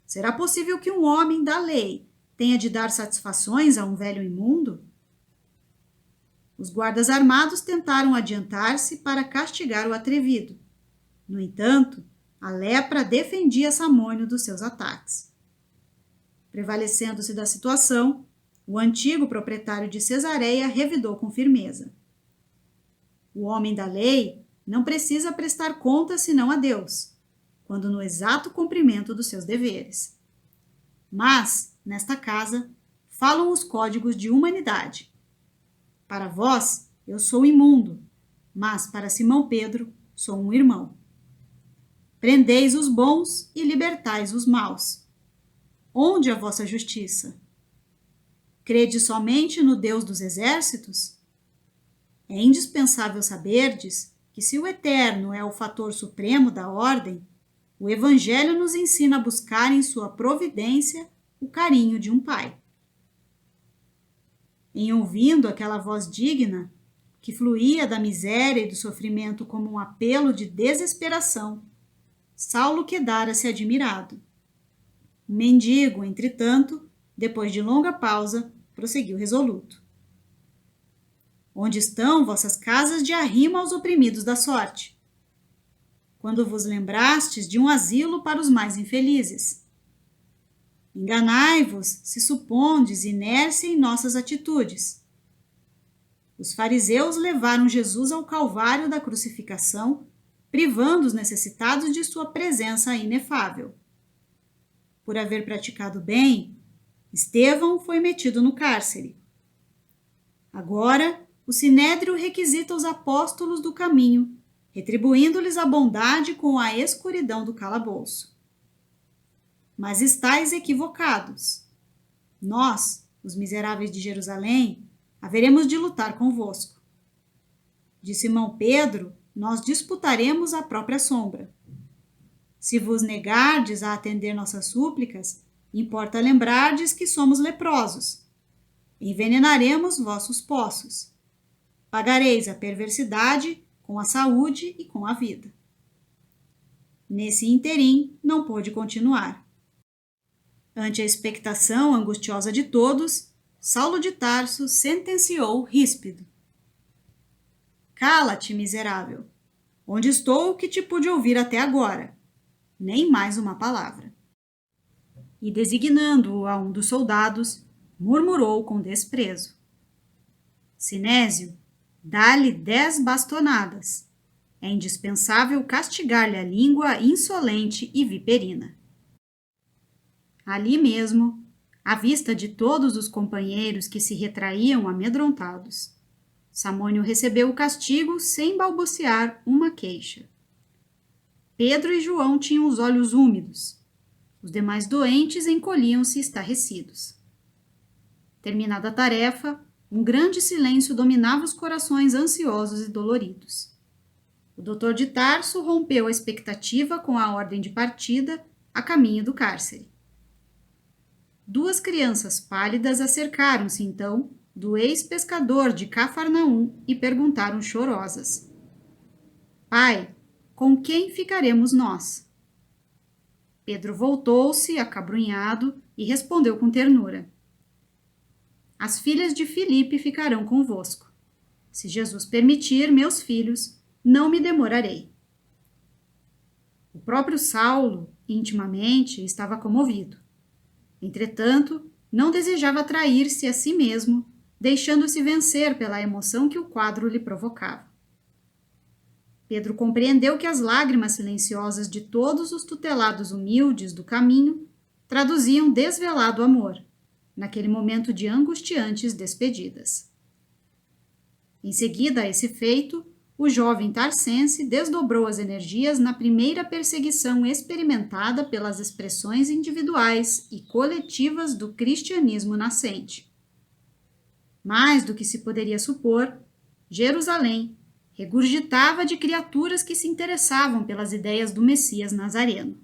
Será possível que um homem da lei tenha de dar satisfações a um velho imundo? Os guardas armados tentaram adiantar-se para castigar o atrevido. No entanto, a lepra defendia Samônio dos seus ataques. Prevalecendo-se da situação, o antigo proprietário de Cesareia revidou com firmeza. O homem da lei não precisa prestar contas senão a Deus, quando no exato cumprimento dos seus deveres. Mas, nesta casa, falam os códigos de humanidade. Para vós, eu sou imundo, mas para Simão Pedro, sou um irmão. Prendeis os bons e libertais os maus. Onde a vossa justiça? Crede somente no Deus dos exércitos? É indispensável saberdes que, se o Eterno é o fator supremo da ordem, o Evangelho nos ensina a buscar em sua providência o carinho de um pai. Em ouvindo aquela voz digna, que fluía da miséria e do sofrimento como um apelo de desesperação, Saulo quedara-se admirado. O mendigo, entretanto, depois de longa pausa, prosseguiu resoluto. Onde estão vossas casas de arrimo aos oprimidos da sorte? Quando vos lembrastes de um asilo para os mais infelizes? Enganai-vos se supondes inércia em nossas atitudes. Os fariseus levaram Jesus ao calvário da crucificação, privando os necessitados de sua presença inefável. Por haver praticado bem, Estevão foi metido no cárcere. Agora, o Sinédrio requisita os apóstolos do caminho, retribuindo-lhes a bondade com a escuridão do calabouço. Mas estáis equivocados. Nós, os miseráveis de Jerusalém, haveremos de lutar convosco. De Simão Pedro, nós disputaremos a própria sombra. Se vos negardes a atender nossas súplicas, importa lembrardes que somos leprosos. Envenenaremos vossos poços. Pagareis a perversidade com a saúde e com a vida. Nesse interim, não pôde continuar. Ante a expectação angustiosa de todos, Saulo de Tarso sentenciou ríspido. Cala-te, miserável. Onde estou que te pude ouvir até agora? Nem mais uma palavra. E designando-o a um dos soldados, murmurou com desprezo. Sinésio, dá-lhe 10 bastonadas. É indispensável castigar-lhe a língua insolente e viperina. Ali mesmo, à vista de todos os companheiros que se retraíam amedrontados, Samônio recebeu o castigo sem balbuciar uma queixa. Pedro e João tinham os olhos úmidos. Os demais doentes encolhiam-se estarrecidos. Terminada a tarefa, um grande silêncio dominava os corações ansiosos e doloridos. O doutor de Tarso rompeu a expectativa com a ordem de partida a caminho do cárcere. 2 crianças pálidas acercaram-se, então, do ex-pescador de Cafarnaum e perguntaram chorosas. Pai, com quem ficaremos nós? Pedro voltou-se, acabrunhado, e respondeu com ternura. As filhas de Filipe ficarão convosco. Se Jesus permitir, meus filhos, não me demorarei. O próprio Saulo, intimamente, estava comovido. Entretanto, não desejava trair-se a si mesmo, deixando-se vencer pela emoção que o quadro lhe provocava. Pedro compreendeu que as lágrimas silenciosas de todos os tutelados humildes do caminho traduziam desvelado amor, naquele momento de angustiantes despedidas. Em seguida a esse feito, o jovem tarsense desdobrou as energias na primeira perseguição experimentada pelas expressões individuais e coletivas do cristianismo nascente. Mais do que se poderia supor, Jerusalém regurgitava de criaturas que se interessavam pelas ideias do Messias Nazareno.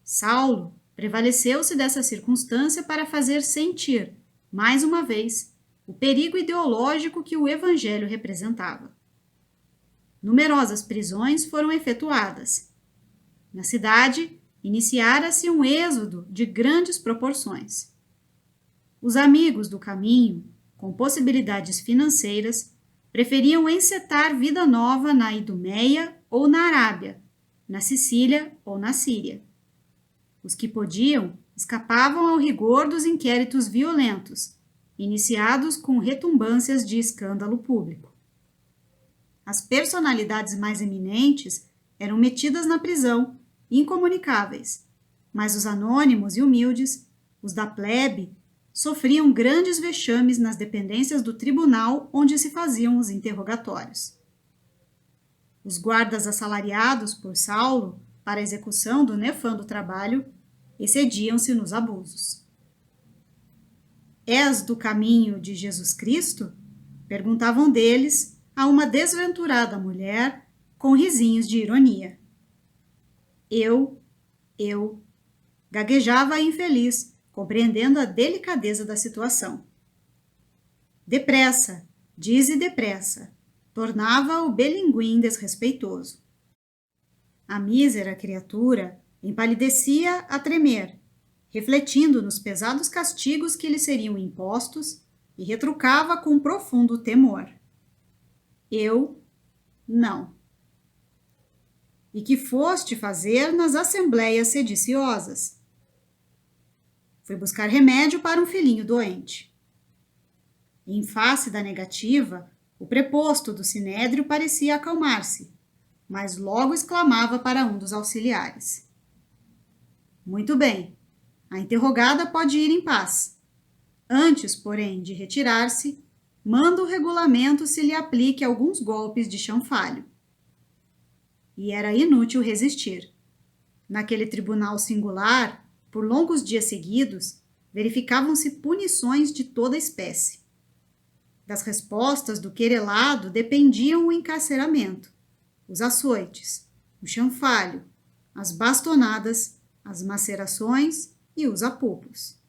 Saulo prevaleceu-se dessa circunstância para fazer sentir, mais uma vez, o perigo ideológico que o Evangelho representava. Numerosas prisões foram efetuadas. Na cidade, iniciara-se um êxodo de grandes proporções. Os amigos do caminho, com possibilidades financeiras, preferiam encetar vida nova na Idumeia ou na Arábia, na Sicília ou na Síria. Os que podiam escapavam ao rigor dos inquéritos violentos, iniciados com retumbâncias de escândalo público. as personalidades mais eminentes eram metidas na prisão, incomunicáveis, mas os anônimos e humildes, os da plebe, sofriam grandes vexames nas dependências do tribunal onde se faziam os interrogatórios. Os guardas assalariados por Saulo para a execução do nefando trabalho excediam-se nos abusos. És do caminho de Jesus Cristo? Perguntavam deles a uma desventurada mulher com risinhos de ironia. Eu, gaguejava a infeliz, compreendendo a delicadeza da situação. Depressa, dize depressa, tornava o belinguim desrespeitoso. A mísera criatura empalidecia a tremer, refletindo nos pesados castigos que lhe seriam impostos, e retrucava com profundo temor. Eu, não. E que foste fazer nas assembleias sediciosas? Fui buscar remédio para um filhinho doente. Em face da negativa, o preposto do sinédrio parecia acalmar-se, mas logo exclamava para um dos auxiliares. Muito bem, a interrogada pode ir em paz. Antes, porém, de retirar-se, manda o regulamento se lhe aplique alguns golpes de chanfalho. E era inútil resistir. Naquele tribunal singular, por longos dias seguidos, verificavam-se punições de toda espécie. Das respostas do querelado dependiam o encarceramento, os açoites, o chanfalho, as bastonadas, as macerações e os apupos.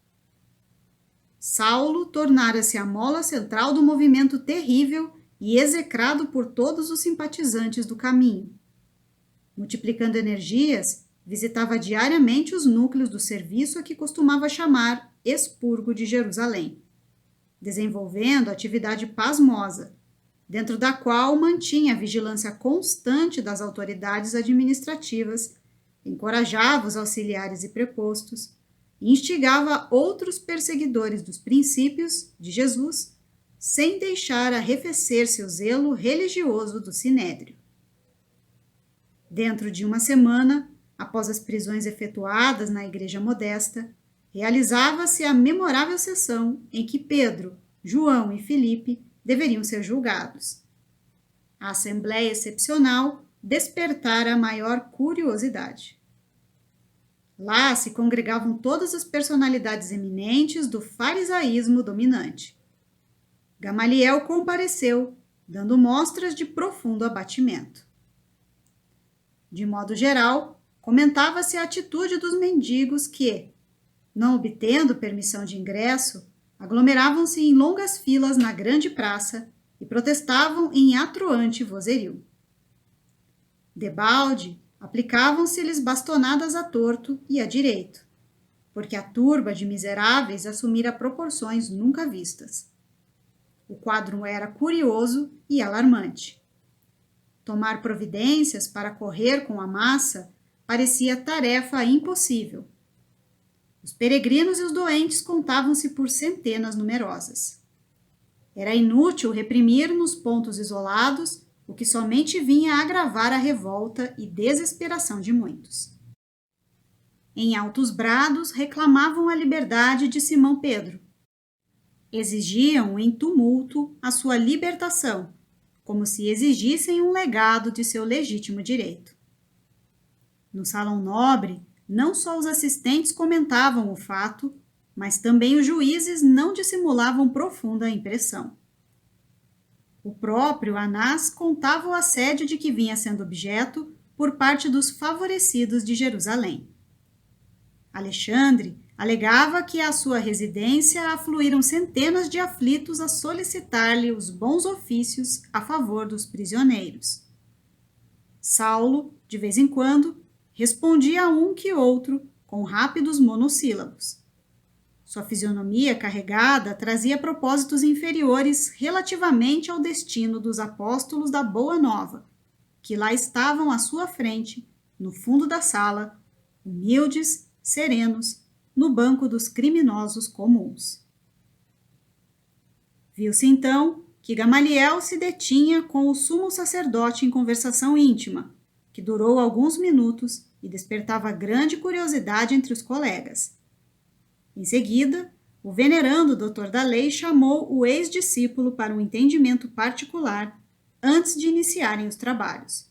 Saulo tornara-se a mola central do movimento terrível e execrado por todos os simpatizantes do caminho. Multiplicando energias, visitava diariamente os núcleos do serviço a que costumava chamar expurgo de Jerusalém, desenvolvendo atividade pasmosa, dentro da qual mantinha a vigilância constante das autoridades administrativas, encorajava os auxiliares e prepostos, e instigava outros perseguidores dos princípios de Jesus, sem deixar arrefecer-se o zelo religioso do sinédrio. Dentro de uma semana, após as prisões efetuadas na igreja modesta, realizava-se a memorável sessão em que Pedro, João e Filipe deveriam ser julgados. A assembleia excepcional despertara a maior curiosidade. Lá se congregavam todas as personalidades eminentes do farisaísmo dominante. Gamaliel compareceu, dando mostras de profundo abatimento. De modo geral, comentava-se a atitude dos mendigos que, não obtendo permissão de ingresso, aglomeravam-se em longas filas na grande praça e protestavam em atroante vozerio. Debalde, aplicavam-se-lhes bastonadas a torto e a direito, porque a turba de miseráveis assumira proporções nunca vistas. O quadro era curioso e alarmante. Tomar providências para correr com a massa parecia tarefa impossível. Os peregrinos e os doentes contavam-se por centenas numerosas. Era inútil reprimir nos pontos isolados o que somente vinha a agravar a revolta e desesperação de muitos. Em altos brados reclamavam a liberdade de Simão Pedro. Exigiam em tumulto a sua libertação, como se exigissem um legado de seu legítimo direito. No salão nobre, não só os assistentes comentavam o fato, mas também os juízes não dissimulavam profunda impressão. O próprio Anás contava o assédio de que vinha sendo objeto por parte dos favorecidos de Jerusalém. Alexandre alegava que à sua residência afluíram centenas de aflitos a solicitar-lhe os bons ofícios a favor dos prisioneiros. Saulo, de vez em quando, respondia a um que outro com rápidos monossílabos. Sua fisionomia carregada trazia propósitos inferiores relativamente ao destino dos apóstolos da Boa Nova, que lá estavam à sua frente, no fundo da sala, humildes, serenos, no banco dos criminosos comuns. Viu-se então que Gamaliel se detinha com o sumo sacerdote em conversação íntima, que durou alguns minutos e despertava grande curiosidade entre os colegas. Em seguida, o venerando doutor da lei chamou o ex-discípulo para um entendimento particular antes de iniciarem os trabalhos.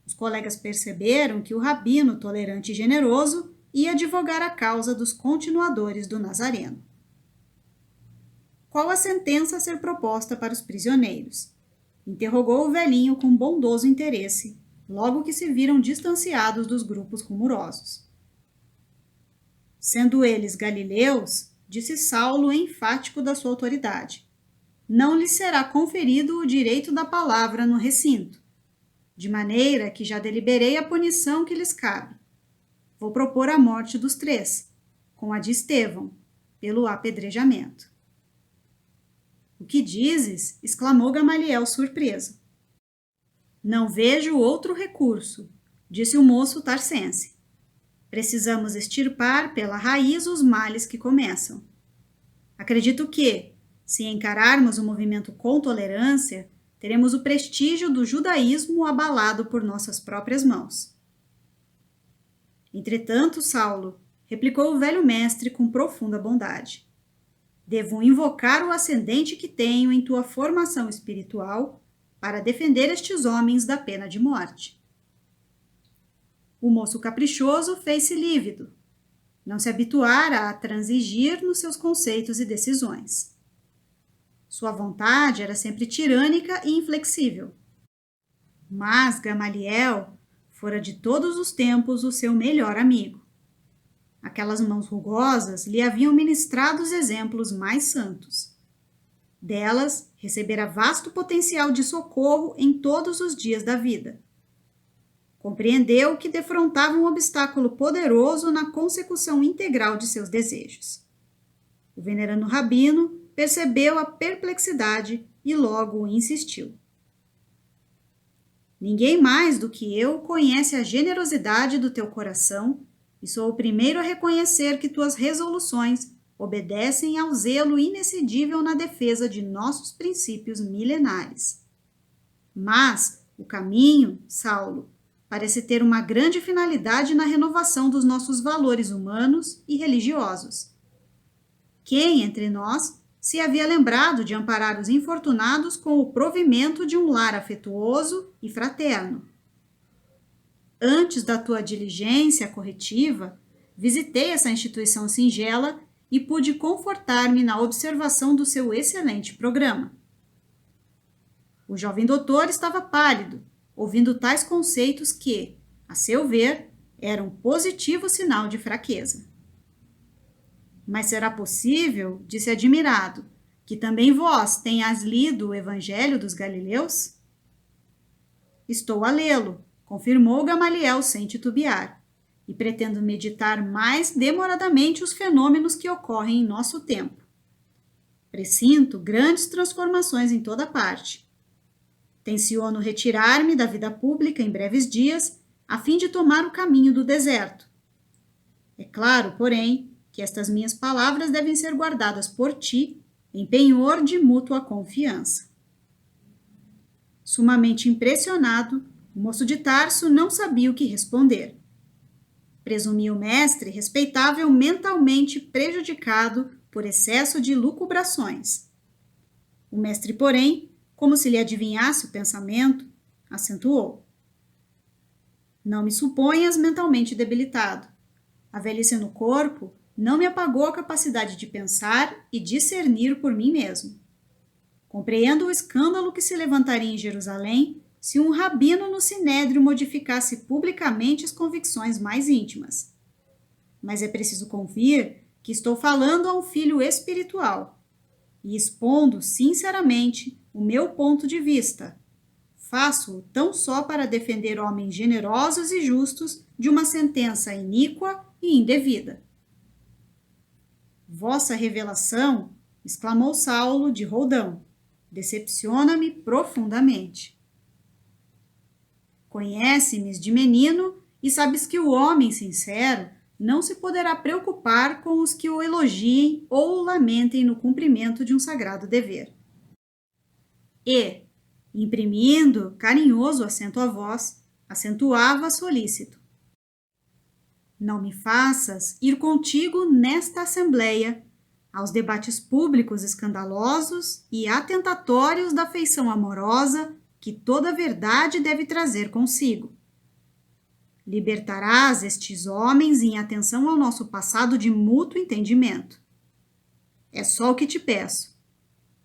Os colegas perceberam que o rabino tolerante e generoso ia advogar a causa dos continuadores do Nazareno. Qual a sentença a ser proposta para os prisioneiros? Interrogou o velhinho com bondoso interesse, logo que se viram distanciados dos grupos rumorosos. Sendo eles galileus, disse Saulo enfático da sua autoridade, não lhes será conferido o direito da palavra no recinto, de maneira que já deliberei a punição que lhes cabe. Vou propor a morte dos 3, com a de Estevão, pelo apedrejamento. O que dizes? Exclamou Gamaliel surpreso. Não vejo outro recurso, disse o moço tarcense. Precisamos extirpar pela raiz os males que começam. Acredito que, se encararmos o movimento com tolerância, teremos o prestígio do judaísmo abalado por nossas próprias mãos. Entretanto, Saulo, replicou o velho mestre com profunda bondade, devo invocar o ascendente que tenho em tua formação espiritual para defender estes homens da pena de morte. O moço caprichoso fez-se lívido. Não se habituara a transigir nos seus conceitos e decisões. Sua vontade era sempre tirânica e inflexível. Mas Gamaliel fora de todos os tempos o seu melhor amigo. Aquelas mãos rugosas lhe haviam ministrado os exemplos mais santos. Delas recebera vasto potencial de socorro em todos os dias da vida. Compreendeu que defrontava um obstáculo poderoso na consecução integral de seus desejos. O venerando rabino percebeu a perplexidade e logo insistiu. Ninguém mais do que eu conhece a generosidade do teu coração e sou o primeiro a reconhecer que tuas resoluções obedecem ao zelo inexcedível na defesa de nossos princípios milenares. Mas o caminho, Saulo, parece ter uma grande finalidade na renovação dos nossos valores humanos e religiosos. Quem entre nós se havia lembrado de amparar os infortunados com o provimento de um lar afetuoso e fraterno? Antes da tua diligência corretiva, visitei essa instituição singela e pude confortar-me na observação do seu excelente programa. O jovem doutor estava pálido, ouvindo tais conceitos que, a seu ver, eram positivo sinal de fraqueza. Mas será possível, disse admirado, que também vós tenhas lido o Evangelho dos Galileus? Estou a lê-lo, confirmou Gamaliel sem titubear, e pretendo meditar mais demoradamente os fenômenos que ocorrem em nosso tempo. Presinto grandes transformações em toda parte. Tenciono retirar-me da vida pública em breves dias, a fim de tomar o caminho do deserto. É claro, porém, que estas minhas palavras devem ser guardadas por ti em penhor de mútua confiança. Sumamente impressionado, o moço de Tarso não sabia o que responder. Presumia o mestre respeitável mentalmente prejudicado por excesso de lucubrações. O mestre, porém, como se lhe adivinhasse o pensamento, acentuou. Não me suponhas mentalmente debilitado. A velhice no corpo não me apagou a capacidade de pensar e discernir por mim mesmo. Compreendo o escândalo que se levantaria em Jerusalém se um rabino no sinédrio modificasse publicamente as convicções mais íntimas. Mas é preciso convir que estou falando a um filho espiritual e expondo sinceramente o meu ponto de vista. Faço-o tão só para defender homens generosos e justos de uma sentença iníqua e indevida. Vossa revelação, exclamou Saulo de roldão, decepciona-me profundamente. Conhece-me de menino e sabes que o homem sincero não se poderá preocupar com os que o elogiem ou o lamentem no cumprimento de um sagrado dever. e, imprimindo carinhoso acento à voz, acentuava solícito: não me faças ir contigo nesta assembleia aos debates públicos escandalosos e atentatórios da feição amorosa que toda verdade deve trazer consigo. Libertarás estes homens em atenção ao nosso passado de mútuo entendimento. É só o que te peço.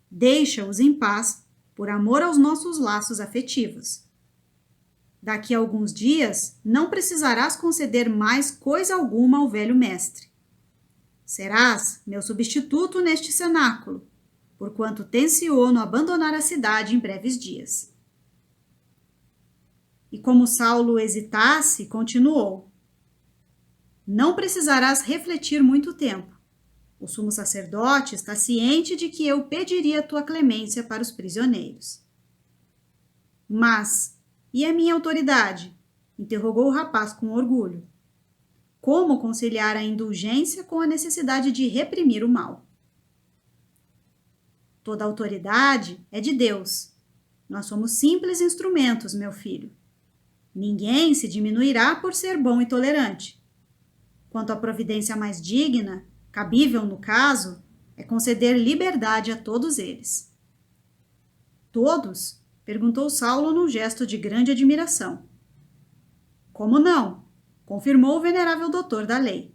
Deixa-os em paz, por amor aos nossos laços afetivos. Daqui a alguns dias, não precisarás conceder mais coisa alguma ao velho mestre. Serás meu substituto neste cenáculo, porquanto tenciono abandonar a cidade em breves dias. E como Saulo hesitasse, continuou: não precisarás refletir muito tempo. O sumo sacerdote está ciente de que eu pediria tua clemência para os prisioneiros. Mas, e a minha autoridade? Interrogou o rapaz com orgulho. Como conciliar a indulgência com a necessidade de reprimir o mal? Toda autoridade é de Deus. Nós somos simples instrumentos, meu filho. Ninguém se diminuirá por ser bom e tolerante. Quanto à providência mais digna, cabível no caso, é conceder liberdade a todos eles. Todos? Perguntou Saulo num gesto de grande admiração. Como não? Confirmou o venerável doutor da lei.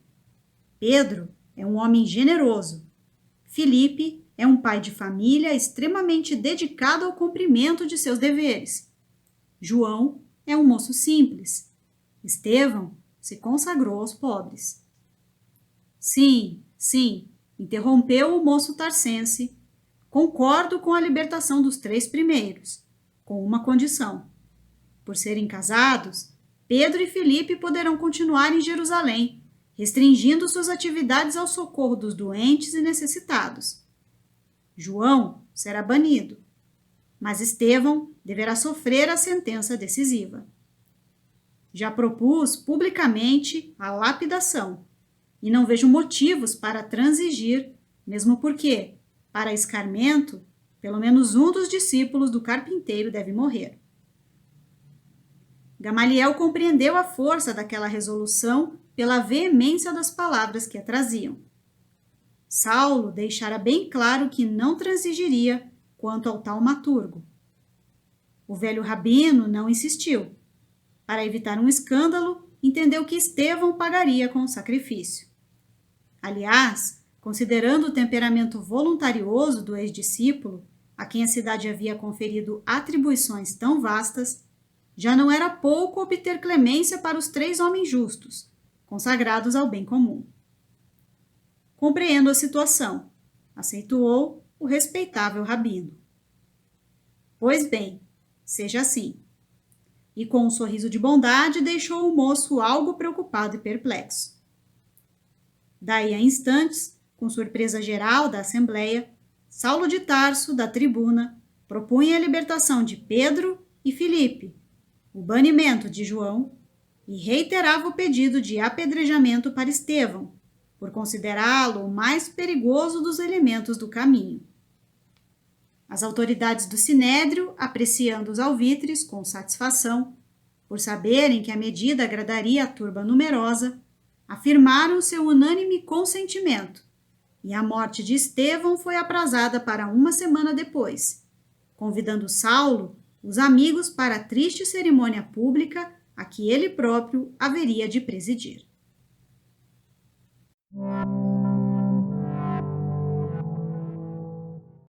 Pedro é um homem generoso. Filipe é um pai de família extremamente dedicado ao cumprimento de seus deveres. João é um moço simples. Estevão se consagrou aos pobres. Sim, interrompeu o moço tarcense. Concordo com a libertação dos 3 primeiros, com uma condição. Por serem casados, Pedro e Filipe poderão continuar em Jerusalém, restringindo suas atividades ao socorro dos doentes e necessitados. João será banido, mas Estevão deverá sofrer a sentença decisiva. Já propus publicamente a lapidação, e não vejo motivos para transigir, mesmo porque, para escarmento, pelo menos um dos discípulos do carpinteiro deve morrer. Gamaliel compreendeu a força daquela resolução pela veemência das palavras que a traziam. Saulo deixara bem claro que não transigiria quanto ao taumaturgo. O velho rabino não insistiu. Para evitar um escândalo, entendeu que Estevão pagaria com o sacrifício. Aliás, considerando o temperamento voluntarioso do ex-discípulo, a quem a cidade havia conferido atribuições tão vastas, já não era pouco obter clemência para os 3 homens justos, consagrados ao bem comum. Compreendo a situação, aceituou o respeitável rabino. Pois bem, seja assim. E com um sorriso de bondade deixou o moço algo preocupado e perplexo. Daí a instantes, com surpresa geral da assembleia, Saulo de Tarso, da tribuna, propunha a libertação de Pedro e Filipe, o banimento de João, e reiterava o pedido de apedrejamento para Estevão, por considerá-lo o mais perigoso dos elementos do caminho. As autoridades do Sinédrio, apreciando os alvitres com satisfação, por saberem que a medida agradaria a turba numerosa, afirmaram seu unânime consentimento, e a morte de Estevão foi aprazada para 1 semana depois, convidando Saulo, os amigos, para a triste cerimônia pública a que ele próprio haveria de presidir.